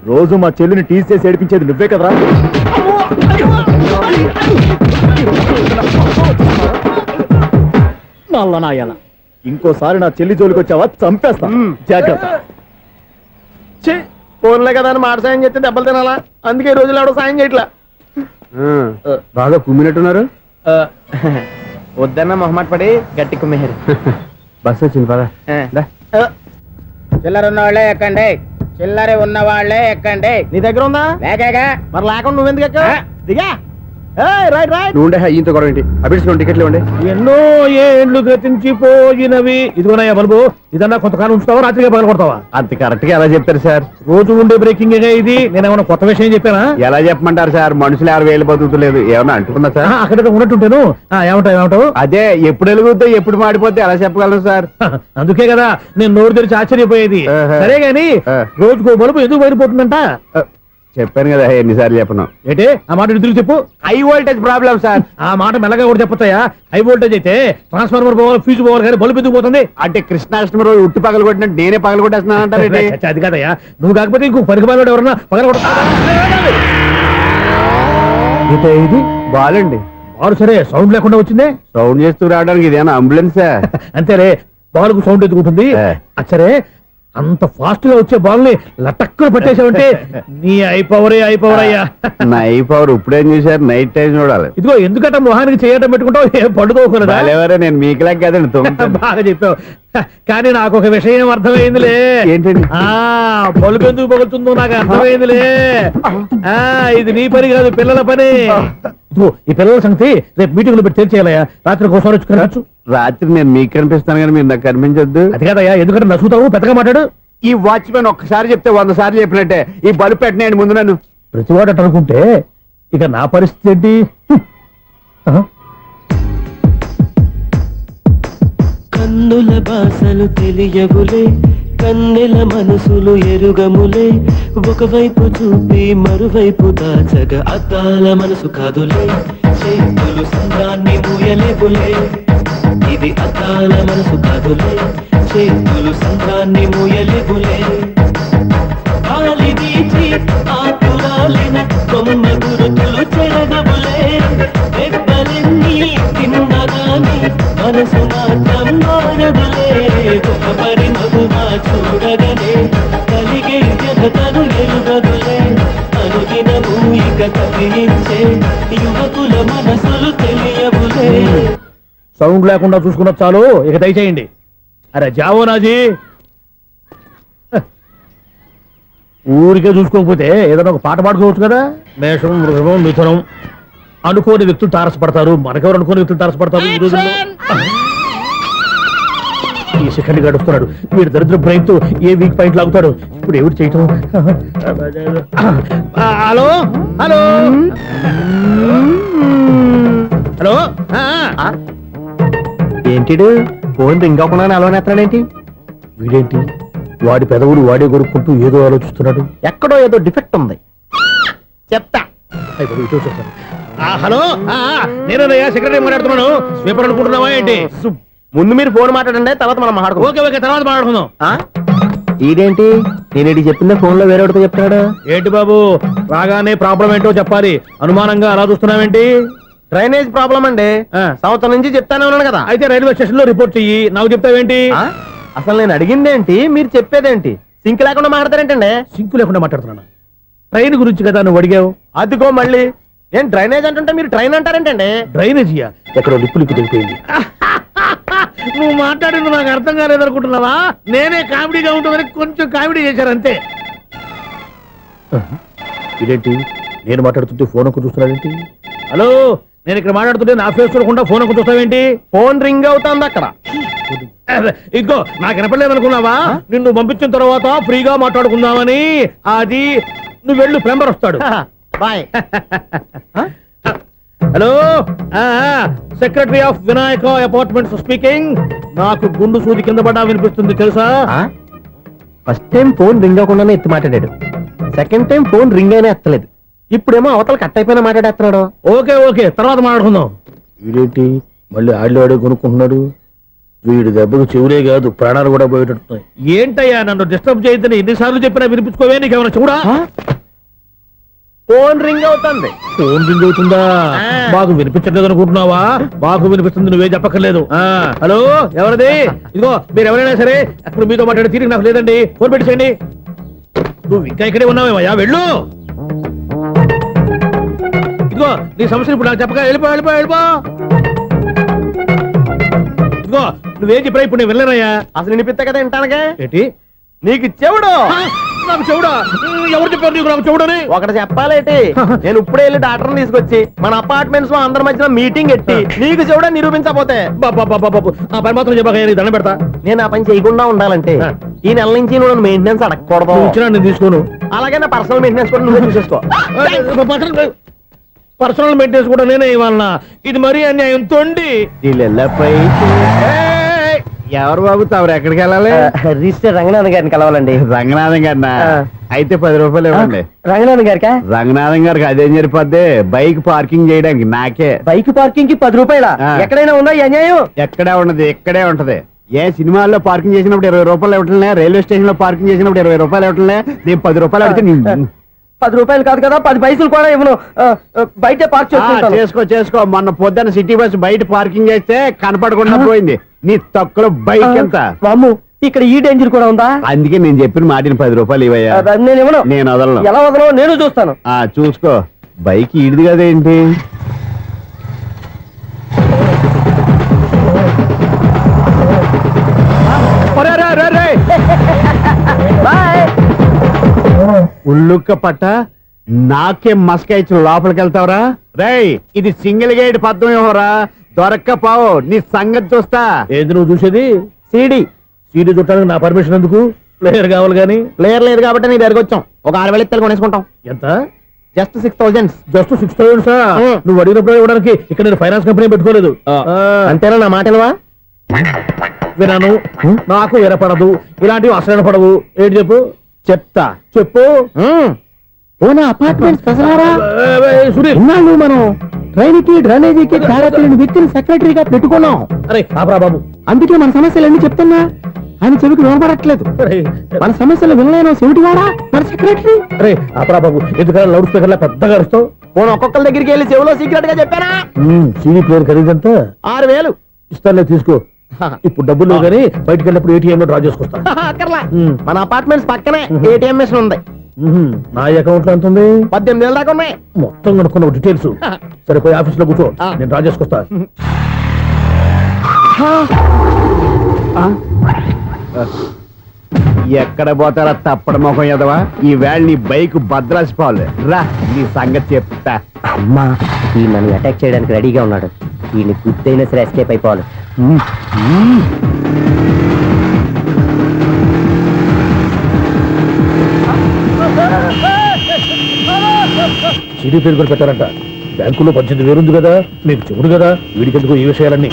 రోజు మా చెల్లిని టీస్ చేసి ఏడిపించేది నువ్వే కదరా? నాయన ఇంకోసారి నా చెల్లి జోలికి వచ్చావా చంపేస్తా, జాగ్రత్త. ఫోన్లే కదా అని మాట సాయం చేస్తే దెబ్బలు తినాలా, అందుకే ఈ రోజులు ఎవడో సాయం చేయట్లా. బాగా కుమ్మినట్టున్నారు. వద్దన్న మొహమాట పడి గట్టి కుమ్మేరు. బస్ వచ్చింది పద. చిల్లర ఉన్న వాళ్ళే ఎక్కండి, చిల్లర ఉన్న వాళ్ళే ఎక్కండి. నీ దగ్గర ఉందా? లేకగా మరి లేకుండా నువ్వెందుకు ఎక్కావు? దిగా. Right right. నువ్వు ఉండే ఈయంతో గొడవ ఏంటి? అభిడ్స్ టికెట్లు ఇవ్వండి. ఎన్నో ఏండ్లు గతించిపోయినవి. ఇదిగోనయ్యా బల్బు, ఇదన్నా కొంతకాలం ఉంచుతావా, రాత్రిగా పగల కొడతావా? అంత కరెక్ట్ గా ఎలా చెప్తారు సార్? రోజు ఉండే బ్రేకింగ్ ఇది. నేనేమన్నా కొత్త విషయం చెప్పానా? ఎలా చెప్పమంటారు సార్? మనుషులు 6 వేలు బతుకుతలేదు, ఏమన్నా అంటున్నా సార్? అక్కడ ఉన్నట్టుంటాను. ఏమంటావు? అదే ఎప్పుడు వెలుగుద్దో ఎప్పుడు మాడిపోతే ఎలా చెప్పగలను సార్? అందుకే కదా నేను నోరు తెరిచి ఆశ్చర్యపోయేది. ఆహా. సరే గాని ఆ. రోజుకో బలుపు ఎందుకు బయటపోతుందంట? చెప్పాను కదా ఎన్నిసార్లు చెప్పను. ఏంటే ఆ మాట తిరిగి చెప్పు. High voltage problem sir. ఆ మాట మెల్లగా కూడా చెప్పొచ్చాయా? హై వోల్టేజ్ అయితే ట్రాన్స్ఫార్మర్ పోవాలి, ఫ్యూజ్ పోవాలి, కానీ బల్బు ఎందుకు పోతుంది? అంటే కృష్ణాష్టమి రోజు ఉట్టి పగలు కొట్టినట్టు నేనే పగలు కొట్టేస్తున్నాను అంటారు. అది కాదయ్యా, నువ్వు కాకపోతే ఇంకో పనికి బాగా ఎవరన్నా పగల ఇది బాలండి. బారు సరే సౌండ్ లేకుండా వచ్చిందే. సౌండ్ చేస్తూ రావడానికి ఇదేనా అంబులెన్సా? అంతేలే, బాల్కు సౌండ్ ఎందుకుంటుంది? ఆ. అచ్చరే అంత ఫాస్ట్ గా వచ్చే బాల్ ని లటక్కులు పట్టేసావంటే నీ అయిపోవరే అయ్యా. నైఫ్ అవర్ ఇప్పుడేం చూసారు? నైట్ టైం చూడాలి. ఇదిగో ఎందుకంట మొహానికి చేయటం పెట్టుకుంటావు, ఏం పండుకోకూడదా? బాలేవరే, నేను మీకులాగా కదండి తుమ్ముతాను. బాగా చెప్పావు. కానీ నాకు ఒక విషయం అర్థమైందిలే. ఏంటండి? బల్బు ఎందుకు పగులుతుందో నాకు అర్థమైందిలే. ఇది నీ పని కాదు, పిల్లల పని. ఇదిగో ఈ పిల్లల సంగతి రేపు మీటింగ్ లో పెట్టి తెలిసేయాలయ్యా. రాత్రి కోసం వచ్చి రాత్రి నేను మీకు కనిపిస్తాను కానీ మీరు నాకు కనిపించొద్దు. అది కాదయ్యా, ఎందుకంటే నచ్చుతావు, పెద్దగా మాట్లాడు. ఈ వాచ్మెన్ ఒక్కసారి చెప్తే 100 సార్లు చెప్పినట్టే. ఈ బల్బు పెట్టినాయండి ముందు నన్ను. ప్రతివాడట అనుకుంటే ఇక నా పరిస్థితి ఏంటి? కన్నుల భాషలు తెలియవులే, కన్నెల మనసులు ఎరుగములే. ఒకవైపు చూపి మరువైపు దాచగా అద్దాల మనసు కాదులే. చేతులు సంద్రాన్ని మూయలేవులే, ఇది అద్దాల మనసు కాదులే. చేతులు సంద్రాన్ని మూయలేవులే. గాలి వీచి ఆకురాలిన కొమ్మ గురుతులు చెరగవులే. దెబ్బలెన్ని తిన్నగాని మనసు మాత్రం మారదులే. ఒక పరిమగుమా చూడగనే కలిగే జగతను ఎరుగదులే. అనుదినము ఇక కదిలించే యువకుల మనసులు తెలియవులే. సౌండ్ లేకుండా చూసుకున్న చాలు, ఇక దయచేయండి. అరే జావో నాజీ, ఊరికే చూసుకోకపోతే ఏదైనా ఒక పాట పాడుకోవచ్చు కదా. మేషం, వృషభం, మిథునం అనుకోని వ్యక్తులు తారసపడతారు. మనకెవరు అనుకోని వ్యక్తులు తారసపడతారు ఈ రోజుల్లో. ఈ సెకండ్ గడుపుతున్నాడు వీడు దరిద్ర బ్రెయిన్ తో ఏ వీక్ పాయింట్ లాగుతాడు. ఇప్పుడు ఎవరు చేయటం? Hello hello hello. ఏంటిడు ఫోన్ రింగ్ అవ్వకుండా అలవనేస్తాడేంటి? వీడేంటి వాడి పెదవులు వాడే కొరుక్కుంటూ ఏదో ఆలోచిస్తున్నాడు. ఎక్కడో ఏదో డిఫెక్ట్ ఉంది, చెప్తా. హలో, నేనయ్యా సెక్రటరీ మాట్లాడుతున్నాను. స్వీపర్ అనుకుంటున్నావా ఏంటి? ముందు మీరు ఫోన్ మాట్లాడండి, తర్వాత మనం మాట్లాడుకో. ఓకే ఓకే, తర్వాత మాట్లాడుకుందాం. ఈడేంటి నేనేటి చెప్పిందా ఫోన్ లో వేరేవాడితో చెప్తాడు. ఏంటి బాబు రాగానే ప్రాబ్లం ఏంటో చెప్పాలి, అనుమానంగా అలా చూస్తున్నావేంటి? డ్రైనేజ్ ప్రాబ్లం అండి. సంవత్సరం నుంచి చెప్తానే ఉన్నాను కదా. అయితే రైల్వే స్టేషన్ లో రిపోర్ట్ చెయ్యి, నాకు చెప్తావేంటి? అసలు నేను అడిగిందేంటి, మీరు చెప్పేదేంటి? సింక్ లేకుండా మాట్లాడతారేంటండి? సింకు లేకుండా మాట్లాడుతున్నాను. ట్రైన్ గురించి కదా నువ్వు అడిగావు. అదిగో మళ్ళీ నేను డ్రైనేజ్ అంటుంటే మీరు ట్రైన్ అంటారేంటండి? డ్రైనేజీయా? ఎక్కడో లిప్పు తెలిపోయింది. నువ్వు మాట్లాడింది నాకు అర్థం కాలేదనుకుంటున్నావా? నేనే కామెడీగా ఉంటుందని కొంచెం కామెడీ చేశారు అంతే. ఇదేంటి నేను మాట్లాడుతుంటే ఫోన్ ఒక చూస్తున్నావేంటి? హలో, నేను ఇక్కడ మాట్లాడుతుంటే నా ఫేస్ చూడకుండా ఫోన్ ఒక చూస్తావేంటి? ఫోన్ రింగ్ అవుతుంది అక్కడ. ఇదిగో నాకు వినపడలేదు అనుకున్నావా? నిన్ను పంపించిన తర్వాత ఫ్రీగా మాట్లాడుకుందామని. అది నువ్వు వెళ్ళు, ప్లంబర్ వస్తాడు. Bye. Hello, secretary of Vinayaka apartments speaking. నాకు గుండు సూది కింద పడ్డా వినిపిస్తుంది తెలుసా? ఫస్ట్ టైం ఫోన్ రింగ్ అవ్వకుండానే ఎత్తి మాట్లాడాడు. సెకండ్ టైం ఫోన్ రింగ్ అయినా ఎత్తలేదు. ఇప్పుడేమో అవతల కట్ అయిపోయినా మాట్లాడేస్తున్నాడు. ఓకే ఓకే, తర్వాత మాట్లాడుకుందాం. వీడేంటి మళ్ళీ ఆడి కొనుక్కుంటున్నాడు? వీడి దెబ్బకు చెవులే కాదు ప్రాణాలు కూడా పోయేటట్టున్నాయి. ఏంటయ్యా నన్ను డిస్టర్బ్ చేయొద్దని ఎన్నిసార్లు చెప్పినా వినిపించుకోవే? నీకేమైనా చూడా? ఫోన్ రింగ్ అవుతుంది. ఫోన్ రింగ్ అవుతుందా? మాకు వినిపించట్లేదు అనుకుంటున్నావా? మాకు వినిపిస్తుంది, నువ్వే చెప్పక్కర్లేదు. హలో, ఎవరిది? ఇదిగో మీరు ఎవరైనా సరే అప్పుడు మీతో మాట్లాడే తీరిక నాకు లేదండి. ఫోన్ పెట్టేసేయండి. నువ్వు ఇంకా ఇక్కడే ఉన్నావేమయ్యా, వెళ్ళు. ఇదిగో నీ సమస్యలు ఇప్పుడు నాకు చెప్పక వెళ్ళిపో వెళ్ళిపో వెళ్ళిపో. ఇదిగో నువ్వేం చెప్పరా ఇప్పుడు నేను వెళ్ళానయ్యా. అసలు వినిపిస్తా కదా వింటానుగా. ఏంటి నీకు చెవుడు? నాకు చెవుడా? ఎవరు చెప్పారు నీకు నాకు చెవుడని? ఒకటి చెప్పాలేటి, నేను ఇప్పుడే వెళ్ళి డాక్టర్ని తీసుకొచ్చి మన అపార్ట్మెంట్స్ లో అందరి మధ్యన మీటింగ్ ఎట్టి నీకు చెవుడా నిరూపించకపోతే బాబు ఆ పని మాత్రం చెప్పక దండం పెడతా. నేను ఆ పని చేయకుండా ఉండాలంటే ఈ నెల నుంచి నువ్వు మెయింటెనెన్స్ అడగకూడదు. ఇచ్చినా నేను తీసుకోను. అలాగే నా పర్సనల్ మెయింటెనెన్స్ కూడా నువ్వే చూసేసుకో. పర్సనల్ మెయింటెనెన్స్ కూడా నేనే ఇవ్వాలన్నా? ఇది మరీ అన్యాయం తొండి. ఎవరు బాబు తమరు ఎక్కడికి వెళ్ళాలి? రిజిస్టర్ రంగనాథన్ గారిని కలవాలండి. రంగనాథం గారినా? అయితే 10 రూపాయలు ఇవ్వండి. రంగనాథన్ గారికా? రంగనాథం గారికి అదేం సరిపోద్ది, బైక్ పార్కింగ్ చేయడానికి నాకే. బైక్ పార్కింగ్ కి 10 రూపాయల? ఎక్కడైనా ఉందా ఈ అన్యాయం? ఎక్కడే ఉండదు, ఇక్కడే ఉంటది. ఏ సినిమాల్లో పార్కింగ్ చేసినప్పుడు 20 రూపాయలు ఇవ్వట్లే, రైల్వే స్టేషన్ లో పార్కింగ్ చేసినప్పుడు 20 రూపాయలు ఇవ్వట్లే, నేను 10 రూపాయలు అడిగితే 10 రూపాయలు కాదు కదా, 10 పైసలు కూడా ఇవ్వను. బయట పార్క్ చేసుకో. మొన్న పొద్దున్న సిటీ బస్ బయట పార్కింగ్ చేస్తే కనపడకుండా పోయింది. నీ తక్కువ బైక్ ఎంత? వామ్ము, ఇక్కడ ఈ డేంజర్ కూడా ఉందా? అందుకే నేను చెప్పిన మాటిని 10 రూపాయలు ఇవ్వయ్యా. నేను ఇవ్వను. నేను వదలను. ఎలా వదలను? నేను చూస్తాను. చూసుకో. బైక్ ఈడిది కదేంటి? ఉల్లుక్క పట్ట నాకే మస్క ఇచ్చి లోపలికి వెళ్తావరా? రేయ్, ఇది సింగిల్ గేట్ పద్మం ఇవ్వరా, దొరక్కపోవు నీ సంగతి చూస్తా. ఏది నువ్వు చూసేది? సీడీ చుట్టానికి నా పర్మిషన్ ఎందుకు? ప్లేయర్ కావాలి కానీ. ప్లేయర్ లేదు కాబట్టి నీ దగ్గరకు వచ్చాం. ఒక 6,000 ఇత్తలు కొనేసుకుంటాం. ఎంత? జస్ట్ 6,000. Just 6,000 sir? నువ్వు అడిగినప్పుడు ఇవ్వడానికి ఇక్కడ నేను ఫైనాన్స్ కంపెనీ పెట్టుకోలేదు. అంతేనా? నా మాటలువా? వినాను, నాకు వినపడదు, ఇలాంటివి అసలు పడవు. ఏంటి చెప్పు? చెప్తా. చెప్పు. అపార్ట్మెంట్స్ సునీల్, మనం ట్రైన్ కి డ్రైనేజీకి తేడా వ్యక్తిని సెక్రటరీగా పెట్టుకున్నాం. అరే ఆపరా బాబు, అందుకే మన సమస్యలన్నీ చెప్తున్నా. ఆయన చెవికి వినపడట్లేదు. మన సమస్యలు వినలేను చెవిటివాడా మన సెక్రటరీ. అరే ఆపరా బాబు, ఎందుకన్నా లౌడ్ స్పీకర్ లా పెద్దగా అరుస్తావు? ఫోన్ ఒక్కొక్కరి దగ్గరికి వెళ్ళి చెవిలో సీక్రెట్ గా చెప్పానా? CD player ఖరీదంతా 6,000. ఇస్తానులే, తీసుకో. ఇప్పుడు డబ్బులు లేవు కానీ బయటకు వెళ్ళినప్పుడు ఏటీఎం లో డ్రా చేసుకొస్తా. అక్కర్లా, మన అపార్ట్మెంట్స్ పక్కనే ఏటీఎం మిషన్ ఉంది. నా అకౌంట్ లో ఎంత ఉంది? 18,000 దాకా ఉన్నాయి. మొత్తం కనుక్కున్న డీటెయిల్స్. సరే పోయి ఆఫీస్ లో కూర్చో, నేను డ్రా చేసుకొస్తా. ఎక్కడ పోతారా తప్పడ మొఖం ఎదవా? ఈ వేళ నీ బైక్ భద్రాసిపోవాలి. రా, నీ సంగతి చెప్తా. అమ్మా, ఈ నన్ను అటాక్ చేయడానికి రెడీగా ఉన్నాడు. ఈయన గుద్దైనా సరే ఎస్కేప్ అయిపోవాలి. సీడీ ప్లేయర్ కూడా పెట్టారంట. బ్యాంకులో 18,000 ఉంది కదా, మీకు చెవుడు కదా, వీడికెందుకు ఈ విషయాలన్నీ?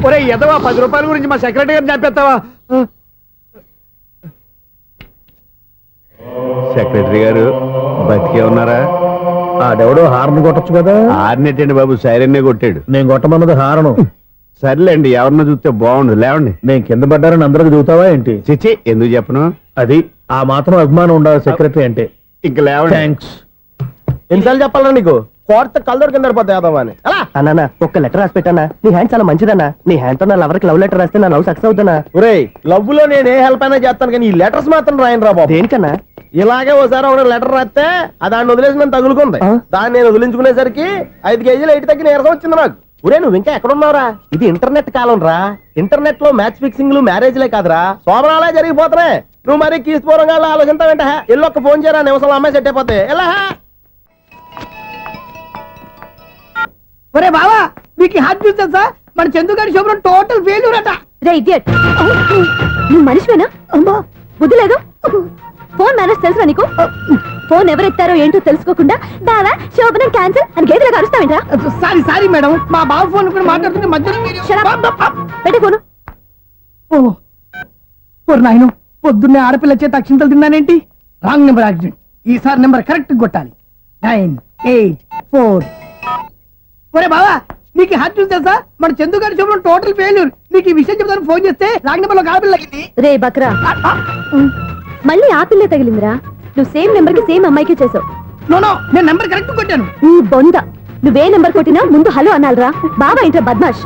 ఒరే ఎదవా, 10 రూపాయల గురించి మా సెక్రటరీ గారిని చంపేస్తావా? సెక్రటరీ గారు బతికే ఉన్నారా? ఆడెవడో హార్న్ కొట్టచ్చు కదా. ఆరినట్టండి బాబు, సైరన్నే కొట్టాడు. నేను కొట్టమన్నది హారను. సర్లేండి, ఎవరన్నా చూస్తే బాగుండు. లేవండి. నేను కింద పడ్డారని అందరికి చూతావా ఏంటి? చిచ్చి, ఎందుకు చెప్పను? అది ఆ మాత్రం అభిమానం ఉండాలి సెక్రటరీ అంటే. ఇంక లేవండి. థ్యాంక్స్. ఎన్నిసార్లు చెప్పాలరా నీకు? కోర్త కళ్ళదోడు కింద పడిపోతాయి యాదవ్ అని. అన్నా ఒక్క లెటర్ రాసి పెట్టానా? నీ హ్యాండ్ చాలా మంచిదన్నా. నీ హ్యాండ్ తో నా లవర్ కి లవ్ లెటర్ రాస్తే నా లవ్ సక్సెస్ అవుతానా? ఒరే, లవ్ లో నేను ఏ హెల్ప్ అయినా చేస్తాను, కానీ ఈ లెటర్స్ మాత్రం రాయను రా బాబు. దేనికన్నా? ఇలాగే ఒకసారి ఒక లెటర్ రాస్తే దాన్ని వదిలేసి నన్ను తగులుకుంది. దాన్ని నేను వదిలించుకునేసరికి 5 కేజీలు ఎయిట్ తగ్గి నీరసం వచ్చింది నాకు. ఒరే, నువ్వు ఇంకా ఎక్కడున్నావురా? ఇది ఇంటర్నెట్ కాలం రా. ఇంటర్నెట్ లో మ్యాచ్ ఫిక్సింగ్లు మ్యారేజ్లే కాదురా, శోభనాలే జరిగిపోతున్నాయి. నువ్వు మరి కీస్పూరంగా ఆలోచించావంటే ఎల్లు ఒక్క ఫోన్ చేయరా, నిమిషంలో అమ్మాయి సెట్ అయిపోతే ఎలా? ఒరే బావా, మీకు హార్ట్ చూస్తా సార్, మన చందుగారి శుభ్రం టోటల్ ఫెయిల్యూర్ అట. రే ఇడియట్, నువ్వు మనిషివేనా? అమ్మా బుద్ధి లేదు. ఫోన్ మేనేజ్ తెలుసా నీకు? ఫోన్ ఎవరెత్తారో ఏంటో తెలుసుకోకుండా బావా శోభనం క్యాన్సిల్ అని గేదెలకు అరుస్తావేంట్రా? సారీ మేడం, మా బావ ఫోన్ కూడా మాట్లాడుతుంటే మధ్యలో పెట్టే ఫోను. ఓ నాయను, పొద్దున్నే ఆడపిల్ల చేత అక్షింతలు తిన్నానేంటి? Wrong number accident. ఈసారి నెంబర్ కరెక్ట్ కొట్టాలి. 984. ఒరే బావా, నీకు హార్ట్ చూస్తే సార్, మన చందుగారి శుభ్రం టోటల్ ఫెయిల్యూర్. నీకు ఈ విషయం చెప్తాను ఫోన్ చేస్తే రాంగ్ నెంబర్ లో ఆడపిల్ల రే బక్రా, మళ్ళీ ఆ పిల్ల తగిలిందిరా. నువ్వు సేమ్ నెంబర్ కి సేమ్ అమ్మాయికి చేసావు. నో, నేను నెంబర్ కరెక్ట్ కొట్టాను. నీ బొంద, నువ్వే నెంబర్ కొట్టినా ముందు హలో అనాలరా. బావా ఏంట్రా బద్మాష్?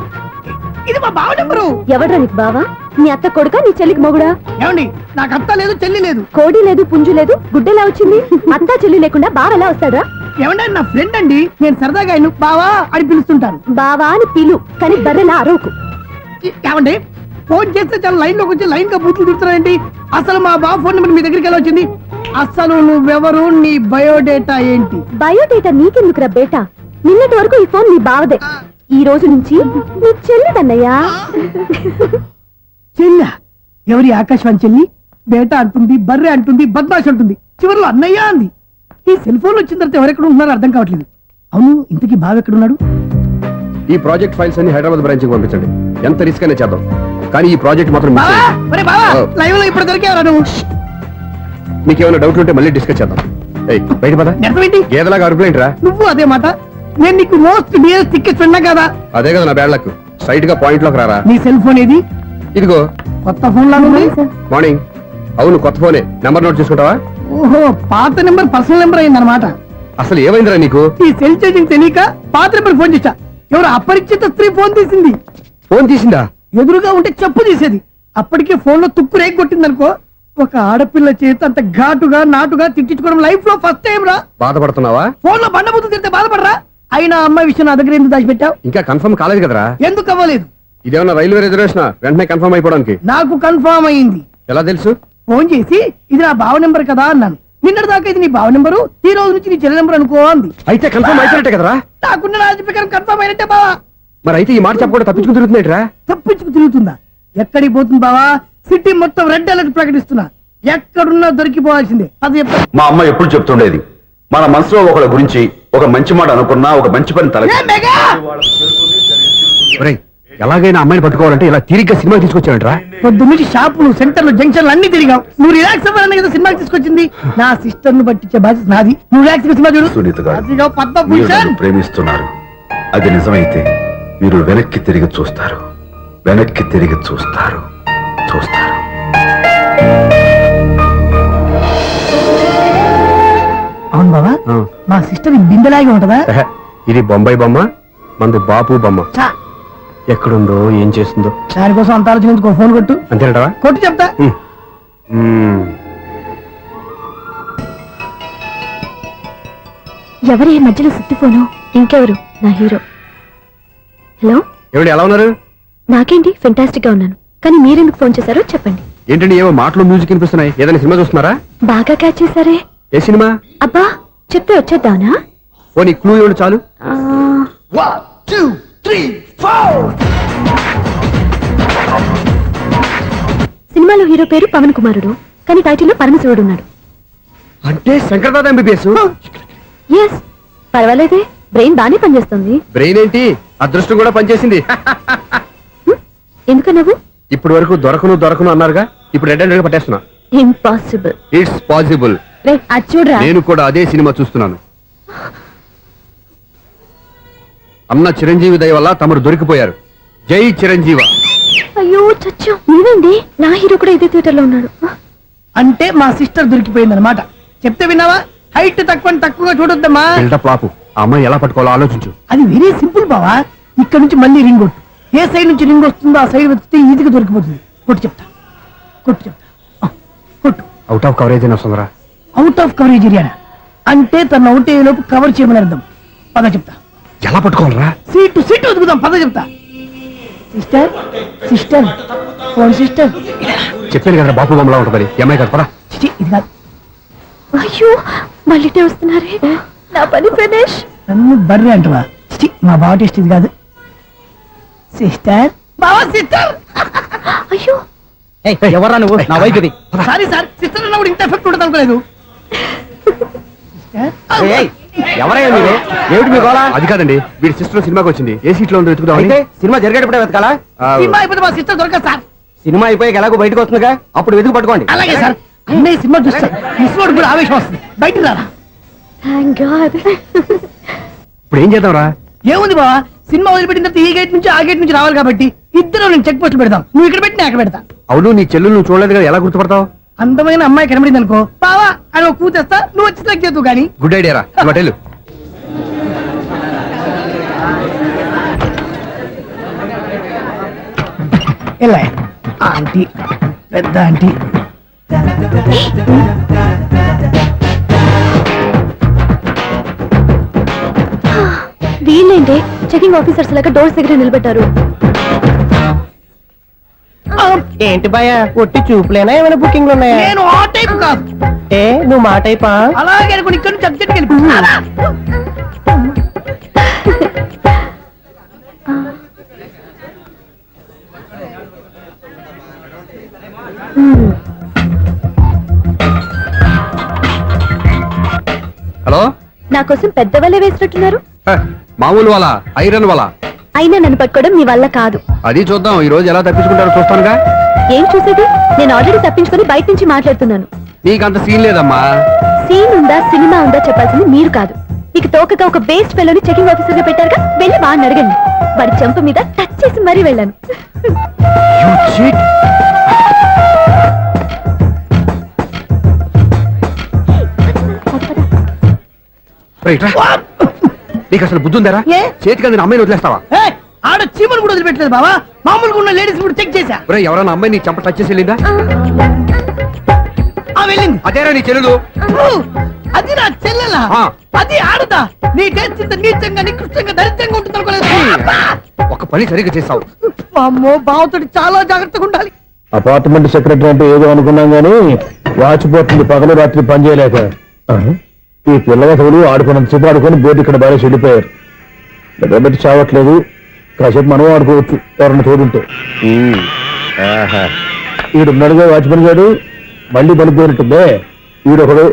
ఇది మా బావ నెంబరు. ఎవడ్రా నీకు బావా? నీ అత్త కొడుక, నీ చెల్లికి మొగుడా? ఏమండి, నాకు అత్త లేదు, చెల్లి లేదు. కోడి లేదు, పుంజు లేదు, గుడ్డెలా వచ్చింది? అత్త చెల్లి లేకుండా బావ ఎలా వస్తాడా? ఏమండి, నా ఫ్రెండ్ అండి, నేను సరదాగా ఆయన బావా అని పిలుస్తుంటాను. బావా అని పిలు, కానీ బర్రెలా అరవకు. ఏమండి, ఫోన్ చేస్తే చాలా లైన్ లోకి వచ్చి లైన్ గా బూతులు తిడుతున్నారండి. అసలు మా బావ ఫోన్ నెంబర్ మీ దగ్గరికి ఎలా వచ్చింది? అసలు నువ్వెవరు, నీ బయోడేటా ఏంటి? బయోడేటా నీకెందుకురా బేటా? నిన్నటి వరకు ఈ ఫోన్ నీ బావదే, ఈ రోజు నుంచి నీ చెల్లిదన్నయ్యా. చెల్ల ఎవరి? ఆకాశవాణి చెల్లి. బేటా అంటుంది, బర్రె అంటుంది, బద్మాష్ అంటుంది, చివరిలో అన్నయ్య అంది. ఈ సెల్ ఫోన్ వచ్చిన తర్వాత ఎవరెక్కడ ఉంటున్నారో అర్థం కావట్లేదు. అవును, ఇంతకీ బావ ఎక్కడున్నాడు? ఈ ప్రాజెక్ట్ ఫైల్స్ అన్ని హైదరాబాద్ బ్రాంచ్ కి పంపించండి. ఎంత రిస్క్ అయినా చేద్దాం, కానీ ఈ ప్రాజెక్ట్ మాత్రం miss బావా, చేయొద్దు. ఒరే బావా, లైవ్ లో ఇప్పుడు దొరికేవరా నువ్వు? మీకేమైనా డౌట్ ఉంటే మళ్ళీ డిస్కస్ చేద్దాం. ఏయ్, బయట పద. నిజమేంటి? గేదలాగా అరుపులేంట్రా? నువ్వు అదే మాట. నేను నీకు మోస్ట్ డియరెస్ట్ టికెట్ ఫ్రెండ్ కదా. అదే కదా నా బ్యాడ్ లక్. స్ట్రైట్ గా పాయింట్ లోకి రారా. నీ సెల్ ఫోన్ ఏది? ఇదిగో కొత్త ఫోన్ లాగా ఉంది. మార్నింగ్. అవును, కొత్త ఫోనే. నెంబర్ నోట్ చేసుకుంటావా? ఓహో, పాత నెంబర్ పర్సనల్ నెంబర్ అయిందన్నమాట. అసలు ఏమైందిరా నీకు? ఈ సెల్ చేసింగ్ తెలియక పాత నెంబర్ ఫోన్ చేశా. ఎవరు అపరిచిత స్త్రీ ఫోన్ తీసింది. ఫోన్ తీసిందా? ఎదురుగా ఉంటే చెప్పు తీసేది. అప్పటికే ఫోన్ లో తుక్కు రేగి కొట్టిందనుకో. ఒక ఆడపిల్ల చేత అంత ఘాటుగా నాటుగా తిట్టించుకోవడం లైఫ్ లో ఫస్ట్ టైం రా. బాధపడుతున్నావా? ఫోన్ లో బండబూతులు తిడితే బాధపడరా? అయినా అమ్మాయి విషయం నా దగ్గర ఎందుకు దాచిపెట్టావు? ఇంకా కన్ఫర్మ్ కాలేదు కదరా. ఎందుకు అవ్వలేదు? ఇదేమన్నా రైల్వే రిజర్వేషన్? వెంటనే కన్ఫర్మ్ అయిపోవడానికి. నాకు కన్ఫర్మ్ అయింది. ఎలా తెలుసు? ఫోన్ చేసి ఇది నా బావ నెంబర్ కదా అన్నాను. నిన్నటి దాకా ఇది నీ బావ నెంబరు, ఈ రోజు నుంచి నీ చెల్లి నెంబర్ అనుకో అంది. అయితే కన్ఫర్మ్ అయిపోయినట్టే కదరా. నాకున్న రాజు ప్రకారం కన్ఫర్మ్ అయినట్టే బావా. మరి అయితే ఈ మాట చెప్పకుండా తప్పించుకుని తిరుగుతున్నాయిట్రా. తప్పించుకు తిరుగుతుందా? ఎక్కడికి పోతుంది బావా? సిటీ మొత్తం రెడ్ అలర్ట్ ప్రకటిస్తున్నా. ఎక్కడున్నా దొరికిపోవాల్సిందే. అది చెప్తా. మా అమ్మ ఎప్పుడు చెప్తుండేది, మన మనసులో ఒకళ్ళ గురించి ఒక మంచి మాట అనుకున్నా ఒక మంచి పని తల. A mega! ఒరేయ్, ఎలాగైనా అమ్మాయిని పట్టుకోవాలంటే ఇలా తిరిగ్గా సినిమా తీసుకొచ్చావంట్రా. పొద్దు నుంచి షాపులు, సెంటర్లు, జంక్షన్లు అన్ని తిరిగావు. నువ్వు రిలాక్స్ అవ్వాలని కదా సినిమాకి తీసుకొచ్చింది. నా సిస్టర్ ను పట్టించే బాధ్యత నాది. నువ్వు రిలాక్స్ సినిమా చూడు. సునీత గారు, అదిగో మీరు పద్మభూషణ్. నన్ను ప్రేమిస్తున్నారు. అది నిజమైతే మీరు వెనక్కి తిరిగి చూస్తారు, వెనక్కి తిరిగి చూస్తారు, చూస్తారు. అవును బావా, మా సిస్టర్ బిందెలాగే ఉంటదా? ఎహె, ఇది బొంబాయి బొమ్మ, మంది బాపు బొమ్మ. చా, ఎక్కడుందో ఏం చేస్తుందో. దానికోసం అంత ఆలోచించుకో. ఫోన్ కొట్టు. అంతేనటవా? కొట్టు చెప్తా. ఎవరి మధ్యలో సుత్తి ఫోను? ఇంకెవరు? నా హీరో. హలో, ఎవడు ఎలా ఉన్నారు? నాకేంటి ఫెంటాస్టిక్ గా ఉన్నాను, కానీ మీరెందుకు ఫోన్ చేశారో చెప్పండి. ఏంటండి ఏవో మాటలు మ్యూజిక్ వినిపిస్తున్నాయి? ఏదైనా సినిమా చూస్తున్నారా? బాగా క్యాచ్ చేశారే. ఏ సినిమా? అబ్బా, చెప్తే వచ్చేద్దానా? పోనీ క్లూ ఇవ్వండి చాలు. ఆ, 1 2 3 4. సినిమాలో హీరో పేరు పవన్ కుమారుడు, కానీ టైటిల్లో పరమశివుడు ఉన్నాడు. అంటే శంకర్దాద ఎంబీబీఎస్. ఎస్, పర్వాలేదే, బ్రెయిన్ బానే పనిచేస్తుంది. బ్రెయిన్ ఏంటి, అదృష్టం కూడా పనిచేసింది. ఎందుకు నువ్వు? ఇప్పటి వరకు దొరకను అన్నారుగా, ఇప్పుడు రెడ్ హ్యాండెడ్ గా పట్టేస్తున్నా. ఇంపాసిబుల్. It's possible. రే, అది చూడరా. నేను కూడా అదే సినిమా చూస్తున్నాను. అన్న చిరంజీవి దయ వల్ల తమరు దొరికిపోయారు. జై చిరంజీవ. అయ్యో చచ్చా నేనండి, నా హీరో కూడా ఇదే థియేటర్ లో ఉన్నాడు. అంటే మా సిస్టర్ దొరికిపోయింది అనమాట. చెప్తే విన్నావా? హైట్ తక్కువగా చూడొద్దమ్మా. బిల్డప్ లాపు. ఆ అమ్మాయి ఎలా పట్టుకోవాలో ఆలోచించు. అది వెరీ సింపుల్ బావా. ఇక్కడ నుంచి మళ్ళీ రింగ్ కొట్టు. ఏ సైడ్ నుంచి రింగ్ వస్తుందో ఆ సైడ్ వెతికితే ఈజీగా దొరికిపోతుంది. కొట్టు చెప్తా. కొట్టు. అవుట్ ఆఫ్ కవరేజ్ అని వస్తుందిరా. అవుట్ ఆఫ్ కవరేజ్ ఏరియా అంటే తన అవుట్ అయ్యే లోపు కవర్ చేయమని అర్థం. పద చెప్తా. ఎలా పట్టుకోవాలరా? సీటు వెతుకుదాం. పద చెప్తా. Sister phone sister. చెప్పాను కదా బాపు బొమ్మలా ఉంటుంది. అమ్మాయి కదా పరా. ఇది కాదు. అయ్యో మళ్ళీ వస్తున్నారే, నా పని ఫినిష్. నన్ను బర్రె అంటవా? మా బావ టేస్ట్ ఇది కాదు. సిస్టర్ బావా సిస్టర్. అయ్యో ఎవరా నువ్వు? నా వైపు ఇది. సారీ సార్, సిస్టర్ అన్నప్పుడు ఇంత ఎఫెక్ట్ ఉండదు అనుకోలేదు. ఎవరయ్యా మీరు? ఏమిటి మీ గోళ? అది కాదండి, వీడి సిస్టర్ సినిమాకి వచ్చింది. ఏ సీట్ లో ఉందో వెతుకుదామని. అయితే సినిమా జరిగేటప్పుడే వెతకాలా? సినిమా అయిపోతే మా సిస్టర్ దొరకదు సార్. సినిమా అయిపోయాక ఎలాగో బయటకు వస్తుందిగా, అప్పుడు వెతుకు పట్టుకోండి. అలాగే సార్. అన్నయ్య సినిమా చూస్తారు. మిస్వాడు కూడా ఆవేశం వస్తుంది. బయటికి రారా. Thank God. ఇప్పుడు ఏం చేద్దాంరా? ఏముంది బావా, సినిమా వదిలిపెట్టిన తర్వాత ఈ గేట్ నుంచి ఆ గేట్ నుంచి రావాలి కాబట్టి ఇద్దరు నేను చెక్ పోస్ట్ పెడతాం. నువ్వు ఇక్కడ పెట్టి నేను అక్కడ పెడతా. అవును, నీ చెల్లెలు నువ్వు చూడలేదు కదా, ఎలా గుర్తుపడతావు? అందమైన అమ్మాయి కనబడింది అనుకో, బావా అని ఒక కూతేస్తా, నువ్వు వచ్చి సెలెక్ట్ చేద్దు కానీ. గుడ్ ఐడియా రా. హోటల్ ఎలా ఆంటీ, పెద్ద ఆంటీ. వీళ్ళేంటి చెకింగ్ ఆఫీసర్స్ లాగా డోర్స్ దగ్గర నిలబెట్టారు. ఏంటి భయ, ఒట్టి చూపులేనా ఏమైనా బుకింగ్లు ఉన్నాయా? నేను ఆ టైప్ కాదు. ఏ నువ్వు మా టైపా? అలాగే అనుకుని ఇక్కడ నుంచి అర్జెంట్కి వెళ్ళిపోతున్నా. హలో, నా కోసం పెద్ద వలే వేసినట్టున్నారు. మామూలు వాళ్ళ ఐరన్ వాళ్ళ. అయినా నన్ను పట్టుకోవడం మీ వల్ల కాదు. అది చూద్దాం ఈ రోజు ఎలా తప్పించుకుంటారో చూస్తానుగా. ఏం చూసేది? నేను ఆల్రెడీ తప్పించుకొని బయట నుంచి మాట్లాడుతున్నాను. నీకంత సీన్ లేదమ్మా. సీన్ ఉందా సినిమా ఉందా చెప్పాల్సింది మీరు కాదు. మీకు తోకగా ఒక బేస్ట్ ఫెలోని చెకింగ్ ఆఫీసర్ గా పెట్టారుగా, వెళ్ళి బాగా అడగండి. వాడి చెంప మీద టచ్ చేసి మరీ వెళ్ళాను. నీకు అసలు బుద్ధి ఉందారా? ఏ? చేతికి అందిన అమ్మాయిని వదిలేస్తావా? ఏయ్, ఆడ చీమను కూడా వదిలిపెట్టలేదు బావా. మామూలుగా ఉన్న లేడీస్ కూడా చెక్ చేశా. ఒరేయ్, ఎవరైనా అమ్మాయి నీ చెంప టచ్ చేసి వెళ్ళిందా? వెళ్ళింది. అదేరా నీ చెల్లెలు. అది నా చెల్లెలా? ఆ. అది ఆడదా? నీ టేస్ట్ ఇంత నీచంగా నికృష్టంగా దరిద్రంగా ఉంటుంది అనుకోలేదు. ఒక పని సరిగ్గా చేసావు. అమ్మో, బావతోటి చాలా జాగ్రత్తగా ఉండాలి. అపార్ట్మెంట్ సెక్రటరీ అంటే ఏదో అనుకున్నాం గానీ వాచిపోతుంది పగలు రాత్రి పని చేయలేక. ఈ పిల్లవసలు ఆడుకున్నంతసేపు ఆడుకొని బోర్డు ఇక్కడ బాగా చెడిపోయారు. నిద్రబెట్టి చావట్లేదు. కాసేపు మనం ఆడుకోవచ్చు ఎవరన్నా తోడుంటే. ఈడున్నాడుగా వాచ్మెన్ గారు, మళ్ళీ బలిపోయినట్టుందే. ఈడొకడు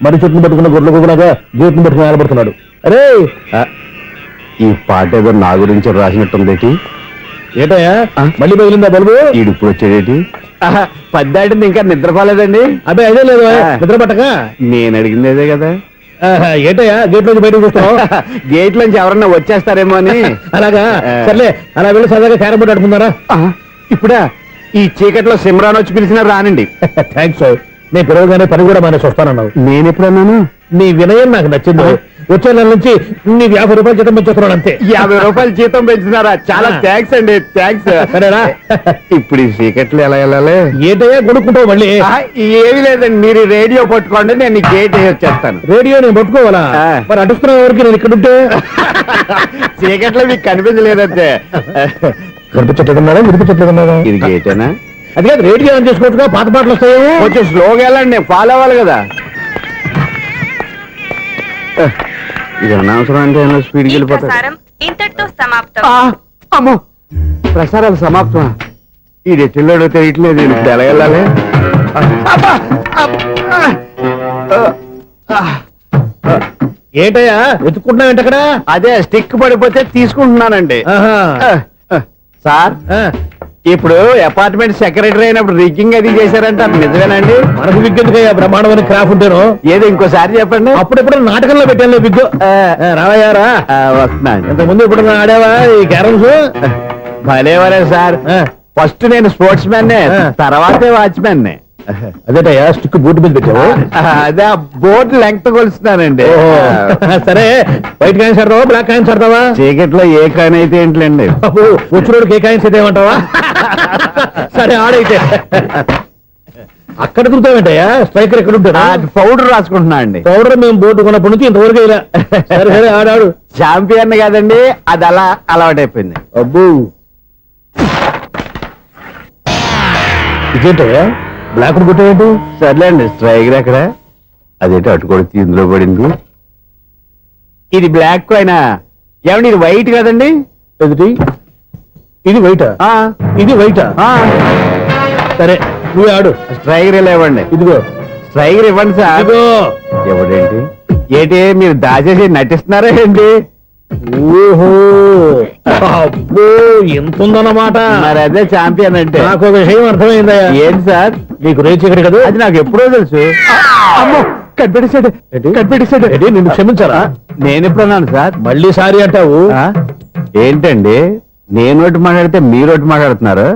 మరి చెట్టును పట్టుకున్న గొడ్ల కుక్కలాగా గేట్ను పట్టుకుని ఆడబడుతున్నాడు. అరే ఈ పాట ఏదో నా గురించి రాసినట్టుంది. ఏటయ్యా మళ్ళీ బదిలిందా బలుబు? ఈడు ఇప్పుడు వచ్చేదేటి? పద్దాటింది ఇంకా నిద్రపోలేదండి. అదే అదే లేదు నిద్ర పట్టక. నేను అడిగింది అదే కదా. ఏటయ్యా గేట్ నుంచి బయటకు చూస్తావు? గేట్ నుంచి ఎవరన్నా వచ్చేస్తారేమో అని. అలాగా సర్లే, అలా వెళ్ళి సరదాగా క్యారం బోర్డు ఆడుకున్నారా? ఇప్పుడా ఈ చీకట్లో సిమ్రాన్ వచ్చి పిలిచినా రానండి. థ్యాంక్స్. నేను పిలవగానే పని కూడా మానేసి వస్తానన్నావు. నేను ఎప్పుడన్నాను? నీ వినయం నాకు నచ్చింది. వచ్చే నెల నుంచి నీకు 50 రూపాయలు జీతం పెంచుతున్నాడు అంతే. 50 రూపాయలు జీతం పెంచినారా? చాలా థ్యాంక్స్ అండి, థ్యాంక్స్. సరేనా? ఇప్పుడు ఈ చీకట్లు ఎలా వెళ్ళాలి? ఏంటయ్యా కొనుక్కుంటావు మళ్ళీ? ఏమి లేదండి, మీరు రేడియో పట్టుకోండి, నేను ఈ గేట్ వచ్చేస్తాను. రేడియో నేను పట్టుకోవాలా? మరి అడుస్తున్నా ఎవరికి నేను ఇక్కడ ఉంటే? చీకట్లో మీకు కనిపించలేదంటే. కనిపించట్లేదన్నారా వినిపించట్లేదన్నారా? ఇది గేటేనా? అది కాదు, రేడియో ఆన్ చేసుకోవచ్చుగా, పాత పాటలు వస్తాయేమో. కొంచెం స్లోగా వెళ్ళండి, ఫాలో అవ్వాలి కదా. ఇది అనవసరం అంటే స్పీడ్కి వెళ్ళిపోతారు. ఇంతటితో సమాప్తం. అమ్మో, ప్రసారాలు సమాప్తమా? ఇది ఎట్టిల్లాడో తెలియట్లేదు. ఇప్పుడు ఎలా వెళ్ళాలి? ఏంటయ్యా వెతుక్కుంటున్నావు ఏంటి అక్కడ? అదే స్టిక్ పడిపోతే తీసుకుంటున్నానండి. సార్, ఇప్పుడు అపార్ట్మెంట్ సెక్రటరీ అయినప్పుడు రిగ్గింగ్ అది చేశారంట నిజమేనండి? మనకు విగ్గెందుకయ్యా బ్రహ్మాండమైన క్రాఫ్ ఉంటాను. ఏదో ఇంకోసారి చెప్పండి. అప్పుడెప్పుడు నాటకంలో పెట్టాను బిగ్గు. రావయ్యారా వస్తున్నాను. ఇంతకుముందు ఇప్పుడు ఆడావా ఈ క్యారమ్స్? భలేవరే సార్. ఫస్ట్ నేను స్పోర్ట్స్ మ్యాన్ తర్వాతే వాచ్మెన్. అదేటయ్యా స్టిక్ బూట్ మీద పెట్టావు. అదే బోర్డు లెంగ్త్ కొలుస్తున్నానండి. సరే వైట్ కాయిన్స్ ఆడతావా బ్లాక్ కాయిన్స్ ఆడతావా? చీకట్లో ఏ కాయిన్ అయితే ఏంటండి? వచ్చినోడు ఏ కాయిన్స్ అయితే ఏమంటావా? సరే ఆడైతే అక్కడ తిరుగుతావేంటయ్యా? స్ట్రైకర్ ఎక్కడ ఉంటాడా? పౌడర్ రాసుకుంటున్నా అండి. పౌడర్ మేము బోర్డు కొన్నప్పటి నుంచి ఇంతవరకు ఇలా. సరే సరే ఆడాడు. చాంపియన్ కదండి, అది అలా అలవాటైపోయింది. అబ్బు ఇదేంటయ్యా బ్లాక్ కొట్టేంటి? సర్లేండి స్ట్రైకర్ ఎక్కడ? అదేంటి అటుకొడితే ఇందులో పడింది. ఇది బ్లాక్ అయినా ఏమండి ఇది వైట్ కదండి? ఎదుటి ఇది వైటా? ఇది వైటా? సరే నువ్వే ఆడు. స్ట్రైకర్ ఇలా ఇవ్వండి. ఇదిగో స్ట్రైకర్ ఇవ్వండి సార్. ఇదిగో. ఎవడేంటి ఏంటి మీరు దాచేసి నటిస్తున్నారా ఏంటి? ఓహో అబ్బో ఎంత ఉందన్నమాట. మరి అదే చాంపియన్ అంటే. నాకు ఒక విషయం అర్థమైందయ్యా. ఏంటి సార్? నీకు రేచి ఇక్కడ కదా? అది నాకు ఎప్పుడో తెలుసు. అమ్మో కనిపెట్టేశాడు కనిపెట్టేశాడు. నిన్ను క్షమించారా? నేను ఎప్పుడన్నాను సార్? మళ్ళీ సారీ అంటావు? ఏంటండి నేను ఒకటి మాట్లాడితే మీరు ఒకటి మాట్లాడుతున్నారు.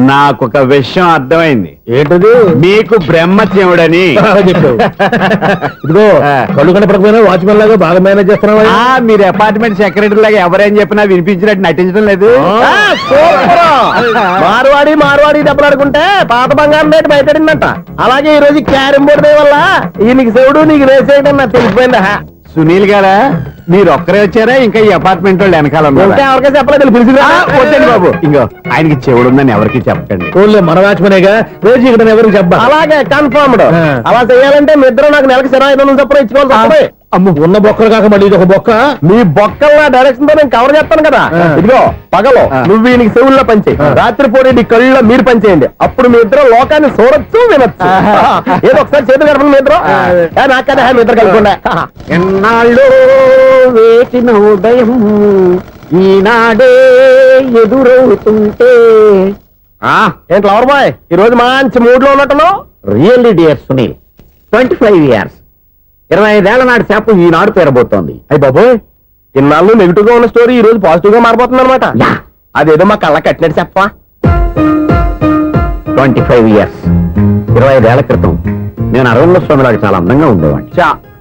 నాకు ఒక విషయం అర్థమైంది. ఏంటది? మీకు బ్రహ్మత్యముడని చెప్పావు. ఇదిగో కళ్ళు కనపడకపోయినా వాచ్మెన్ లాగా బాగా మేనేజ్ చేస్తున్నావా? మీరు అపార్ట్మెంట్ సెక్రటరీ లాగా ఎవరేం చెప్పినా వినిపించినట్టు నటించడం లేదు. మార్వాడి మార్వాడి దెబ్బలాడుకుంటే పాత బంగారం రేటు బయటడిందంట. అలాగే ఈ రోజు క్యారం బోర్డు వల్ల ఈయనకి శివుడు నీకు రేసేయడం నాకు తెలిసిపోయిందా? సునీల్ గారా మీరు ఒక్కరే వచ్చారా? ఇంకా ఈ అపార్ట్మెంట్ వాళ్ళు వెనకాల ఎవరికైనా చెప్పలేదు పిలిచిరా? వద్దండి బాబు. ఇంకో ఆయనకి చెవుడు ఉందని ఎవరికి చెప్పకండి. ఊళ్ళో మన వాచ్మనేగా రోజు ఇక్కడ ఎవరికి చెప్పా. అలాగే కన్ఫర్మ్డ్. అలా చేయాలంటే మీ ఇద్దరు నాకు నెలకి 25,000 చొప్పున ఇచ్చుకోవాలి. అమ్మ ఉన్న బొక్కలు కాక మళ్ళీ ఇది ఒక బొక్క. మీ బొక్కల డైరెక్షన్ తో నేను కవర్ చేస్తాను కదా. ఇదిగో పగలో నువ్వు ఈయనకి చెవుల్లో పనిచేయి, రాత్రి పూట నీ కళ్ళలో మీరు పనిచేయండి. అప్పుడు మీ ఇద్దరు లోకాన్ని చూడొచ్చు వినొచ్చు. ఏదో ఒకసారి చేతులు కలపండి మీ ఇద్దరు. నాకు కదా మీ ఇద్దరు కలుపుకుండా. ఎన్నాళ్ళు వేచిన ఉదయం ఈనాడే ఎదురవుతుంటే. ఏంటి లవర్ బాయ్ ఈ రోజు మంచి మూడ్ లో ఉన్నట్టున్నావు? రియల్లీ డియర్ సునీల్, 25 years 25 ఏళ్ల నాటి చేప ఈనాడు పేరబోతోంది. అయ్యి బాబోయ్ ఇన్నాళ్ళు నెగిటివ్ గా ఉన్న స్టోరీ ఈ రోజు పాజిటివ్ గా మారిపోతుంది అనమాట. అదేదో మా కళ్ళ కట్టినట్టు చెప్పా. 25 years 25 ఏళ్ల క్రితం నేను అరవింద స్వామిలాగా చాలా అందంగా ఉండేవాడిని.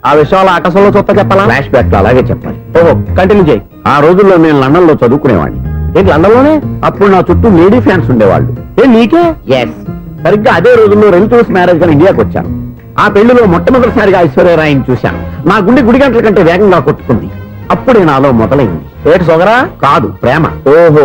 ఆ విషయాలు ఆకాశంలో చూస్తా చెప్పాలా? ఫ్లాష్ బ్యాక్ లో అలాగే చెప్పాలి. ఓహో కంటిన్యూ చేయి. ఆ రోజుల్లో నేను లండన్ లో చదువుకునేవాడిని. ఏంటి లండన్ లోనే? అప్పుడు నా చుట్టూ లేడీ ఫ్యాన్స్ ఉండేవాళ్ళు. నీకే? ఎస్, సరిగ్గా అదే రోజుల్లో రిలేటివ్స్ మ్యారేజ్ గా ఇండియాకి వచ్చాను. ఆ పెళ్లిలో మొట్టమొదటిసారిగా ఐశ్వర్యరాయని చూశాను. నా గుండె గుడి గంటల కంటే వేగంగా కొట్టుకుంది. అప్పుడే నాలో మొదలైంది. ఏటి సొగరా? కాదు, ప్రేమ. ఓహో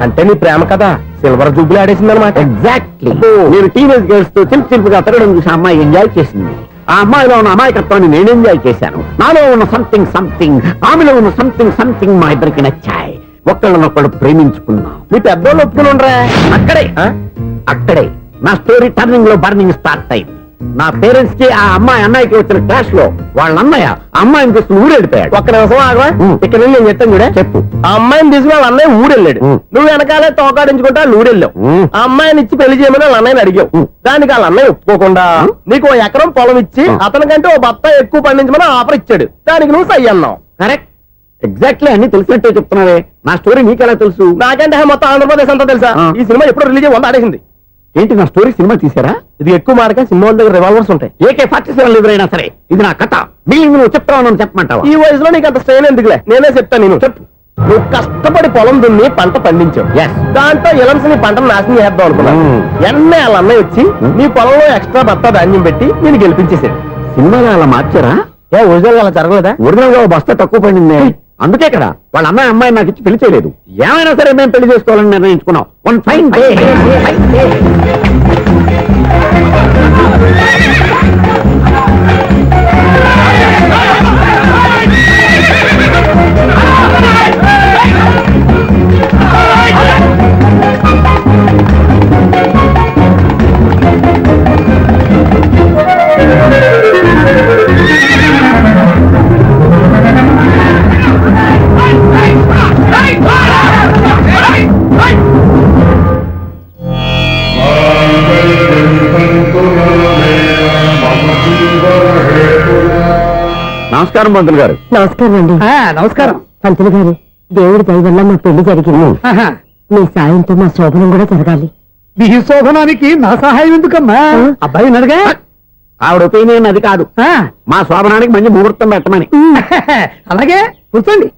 అంటే నీ ప్రేమ కదా సిల్వర్ జూబ్లీ ఆడేసింది అనమాట. ఎగ్జాక్ట్లీ. నేను టీనేజ్ గర్ల్స్ తో చిలిపిగా తిరగడం చూసి అమ్మాయి ఎంజాయ్ చేసింది. ఆ అమ్మాయిలో ఉన్న అమాయకత్వాన్ని నేను ఎంజాయ్ చేశాను. నాలో ఉన్న సంథింగ్ ఆమెలో ఉన్న సంథింగ్ మా ఇద్దరికి నచ్చాయి. ఒక్కళ్ళనొక్కడు ప్రేమించుకున్నాం. మీ పెద్దోళ్ళు ఒప్పుకుని ఉండరా? అక్కడే నా స్టోరీ టర్నింగ్ లో బర్నింగ్ స్టార్ట్ అయింది. నా పేరెంట్స్ కి ఆ అమ్మాయి అన్నయ్యకి వచ్చిన క్లాష్ లో వాళ్ళ అన్నయ్య అమ్మాయిని తీసుకుని ఊరెళ్ళిపోయాడు. ఒక్క నిమిషం ఆగవా? ఇక్కడ నుండి నేను చెప్తాను కూడా. చెప్పు. ఆ అమ్మాయిని తీసుకుని వాళ్ళ అన్నయ్య ఊరెళ్ళాడు. నువ్వు వెనకాలే తోకాడించుకుంటా ఊరెళ్ళావు. ఆ అమ్మాయిని ఇచ్చి పెళ్లి చేయమని వాళ్ళ అన్నయ్యని అడిగావు. దానికి వాళ్ళ అన్నయ్య ఒప్పుకోకుండా నీకు 1 ఎకరం పొలం ఇచ్చి అతనికంటే ఓ బత్త ఎక్కువ పండించమని ఆఫర్ ఇచ్చాడు. దానికి నువ్వు సై అన్నావు. కరెక్ట్, ఎగ్జాక్ట్లీ అన్ని తెలిసినట్టే చెప్తున్నావే. నా స్టోరీ నీకెలా తెలుసు? నాకంటే మొత్తం ఆంధ్రప్రదేశ్ అంతా తెలుసా? ఈ సినిమా ఎప్పుడు రిలీజ్ 100 ఆడేసింది. ఏంటి నా స్టోరీ సినిమా తీసారా? ఇది ఎక్కువ మార్కే సినిమా వాళ్ళ దగ్గర రివాల్వర్స్ ఉంటాయి. AK-47 ఎదురైనా సరే ఇది నా కథ. బిల్లింగ్ నువ్వు చెప్తావు చెప్పమంటావా? ఈ వయసులో నీకు అంత స్ట్రెయిన్ ఎందుకులే, నేనే చెప్తాను. నేను చెప్పు. నువ్వు కష్టపడి పొలం దున్ని పంట పండించావు. దాంతో ఇలమ్స్ నీ పంటను నాశనం చేద్దాం అనుకున్నావు. ఎన్నే వాళ్ళ అన్నయ్య వచ్చి నీ పొలంలో ఎక్స్ట్రా బత్తా ధాన్యం పెట్టి నేను గెలిపించేసాడు. సినిమాలో అలా మార్చారా? ఒరిజినల్ అలా జరగలేదా? ఒరిజినల్ గా బస్తా తక్కువ పడింది. అందుకే కదా వాళ్ళ అమ్మాయి నాకు ఇచ్చి పెళ్లి చేయలేదు. ఏమైనా సరే మేము పెళ్లి చేసుకోవాలని నిర్ణయించుకున్నాం. One fine day. నమస్కారం పంతులు గారు. నమస్కారం అండి. నమస్కారం. పంతులు గారు, దేవుడి దయ వల్ల మా పెళ్లి జరిగింది. ఆహా. మీ సాయంతో మా శోభనం కూడా జరగాలి. మీ శోభనానికి నా సహాయం ఎందుకమ్మా? అబ్బాయి ఉన్నాడుగా. ఆవిడ ఒపీనియన్ అది కాదు, ఆ, మా శోభనానికి మంచి ముహూర్తం పెట్టమని. అలాగే కూర్చోండి.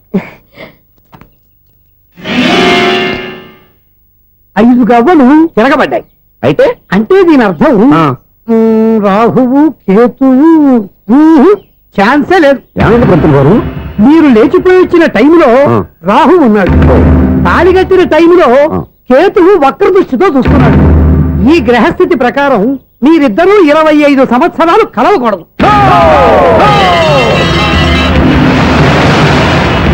5 గవ్వలు తిరగబడ్డాయి. అయితే అంటే దీని అర్థం ఆ, రాహువు కేతువు ఛాన్సే లేదు. ఏమైంది పంతులు గారు? మీరు లేచిపోయి వచ్చిన టైంలో ఆ. రాహు ఉన్నాడు. తాళి కట్టిన టైంలో ఆ. కేతువు వక్ర దృష్టితో చూస్తున్నాడు. ఈ గ్రహస్థితి ప్రకారం మీరిద్దరూ 25 సంవత్సరాలు కలవకూడదు.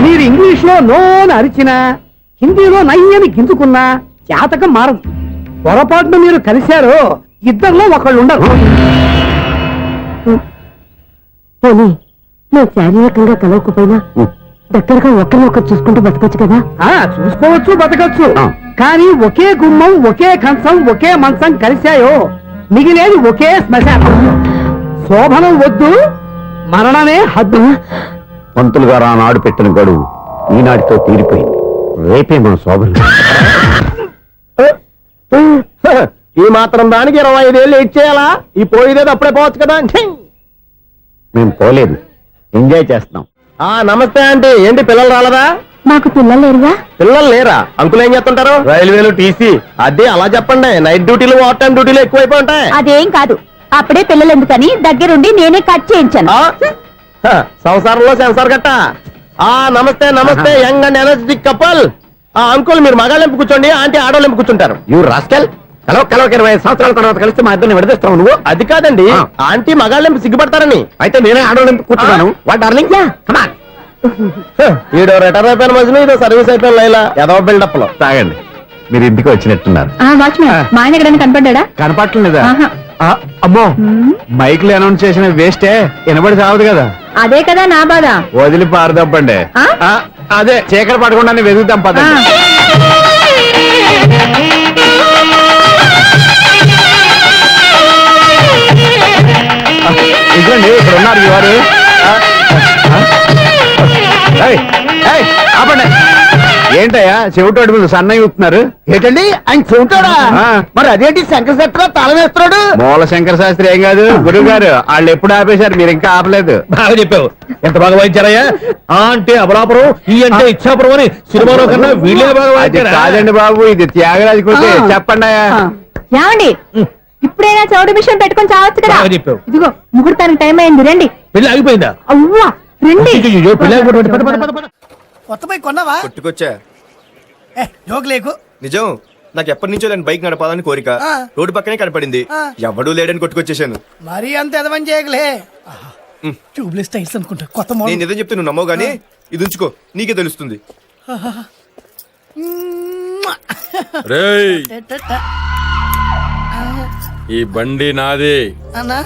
మీరు ఇంగ్లీష్ లో నోని అరిచినా, హిందీలో నయ్యని గింజుకున్నా జాతకం మారదు. పొరపాటున మీరు కలిశారో ఇద్దరిలో ఒకళ్ళు ఉండరు. పోనీ మేము శారీరకంగా కలవకపోయినా దగ్గరగా ఒకరినొకరు చూసుకుంటూ బతకొచ్చు కదా. చూసుకోవచ్చు, బతకచ్చు. ఆ. కానీ ఒకే గుమ్మం, ఒకే కంచం, ఒకే మంచం కలిశాయో మిగిలేది ఒకే శ్మశానం. శోభనం వద్దు, మరణమే హద్దు. పంతులు గారు ఆనాడు పెట్టిన గడువు ఈనాటితో తీరిపోయింది. రేపే మన శోభనం. ఈ మాత్రం దానికి 25 ఏళ్ళు వెయిట్ చేయాలా? ఈ పోయేదేదో అప్పుడే పోవచ్చు కదా. మేము పోలేదు, ఎంజాయ్ చేస్తున్నాం. నమస్తే ఆంటీ. ఏంటి పిల్లలు రాలదా? మాకు పిల్లలు లేరుగా. పిల్లలు లేరా? అంకులు ఏం చేస్తుంటారు? రైల్వేలు టీసీ. అదే అలా చెప్పండి. నైట్ డ్యూటీలు, ఓవర్ టైం డ్యూటీలు ఎక్కువైపోయి ఉంటాయి. అదేం కాదు, అప్పుడే పిల్లలు ఎందుకని దగ్గరుండి నేనే కట్ చేయించాను. సంసారంలో సెన్సార్ గట్ట. నమస్తే నమస్తే, young and energetic couple. Uncle మీరు మగాళ్ళెంపు కూర్చోండి, ఆంటీ ఆడోళ్ళెంపు కూర్చుంటారు. యూ రాస్కెల్, కలవ 20 సంవత్సరాల తర్వాత కలిస్తే మా ఇద్దరిని విడదీస్తావు నువ్వు. అది కాదండి, ఆ. ఆంటీ మగాళ్ళెంపు సిగ్గుపడతారని. అయితే నేనే ఆడోళ్ళెందుకు కూర్చున్నాను. What darling, come on. ఈడో రిటైర్ అయిపోయిన మధ్యలో ఇదో సర్వీస్ అయిపోయిన లైలా ఏదో బిల్డప్ లో. తాగండి, మీరు ఇంటికి వచ్చినట్టున్నారు. వాచ్మెన్ మా ఆయన ఎక్కడైనా కనపడ్డా? కనపట్లేదా? ఆహా. అమ్మో, మైక్ లో అనౌన్స్ చేసిన వేస్టే, వినబడి సావదు కదా. అదే కదా నా బాధ. వదిలి పారదప్పండి. ఆ? అదే చీకటి పడకుండా వెతుకుతాం పదండి. ఇదిగోండి, ఇక్కడ ఉన్నారు ఈ వారు. ఆపండి. ఏంటయ్యా చెవిటోడి మీద సన్నయ్య ఊతున్నారు? ఏంటండి ఆయన చెబుతాడా? ఆ. మరి అదేంటి శంకర శెట్టిలో తాళం వేస్తున్నాడు? మూల శంకర శాస్త్రి ఏం కాదు, గురువు గారు. వాళ్ళు ఎప్పుడు ఆపేశారు, మీరు ఇంకా ఆపలేదు. బాగా చెప్పావు. ఎంత బాగా వాయించారయ్యా. ఆ అంటే అమలాపురం, ఈ అంటే ఇచ్చాపురం అని సినిమాలో కన్నా వీళ్ళే బాగా అది వాయించారా? కాదండి బాబు, ఇది త్యాగరాజు కృతి. చెప్పండి అయ్యా. ఏమండి, ఇప్పుడైనా చౌడు మిషన్ పెట్టుకొని చావచ్చు కదా. బాగా చెప్పావు. ఇదిగో ముహూర్తానికి టైం అయింది, రండి. పెళ్లి ఆగిపోయిందా? అవ్వా రండి. అయ్యయ్యో, పెళ్లి ఆగిపోయింది. పద, పద, పద, పద. కొత్త బైక్ కొన్నావా? కొట్టుకొచ్చా. జోక్ లేకు. నిజం, నాకు ఎప్పటి నుంచో నేను బైక్ నడపాలని కోరిక. రోడ్డు పక్కనే కనపడింది, ఎవడూ లేడని కొట్టుకొచ్చేసాను. మరీ అంత ఎదవని చేయగలే. ట్యూబ్లెస్ టైర్స్ అనుకుంటా, కొత్త నేను నిజం చెప్తే నువ్వు నమ్మవు గానీ ఇది ఉంచుకో, నీకే తెలుస్తుంది. రేయ్, ఈ బండి నాదే. అన్నా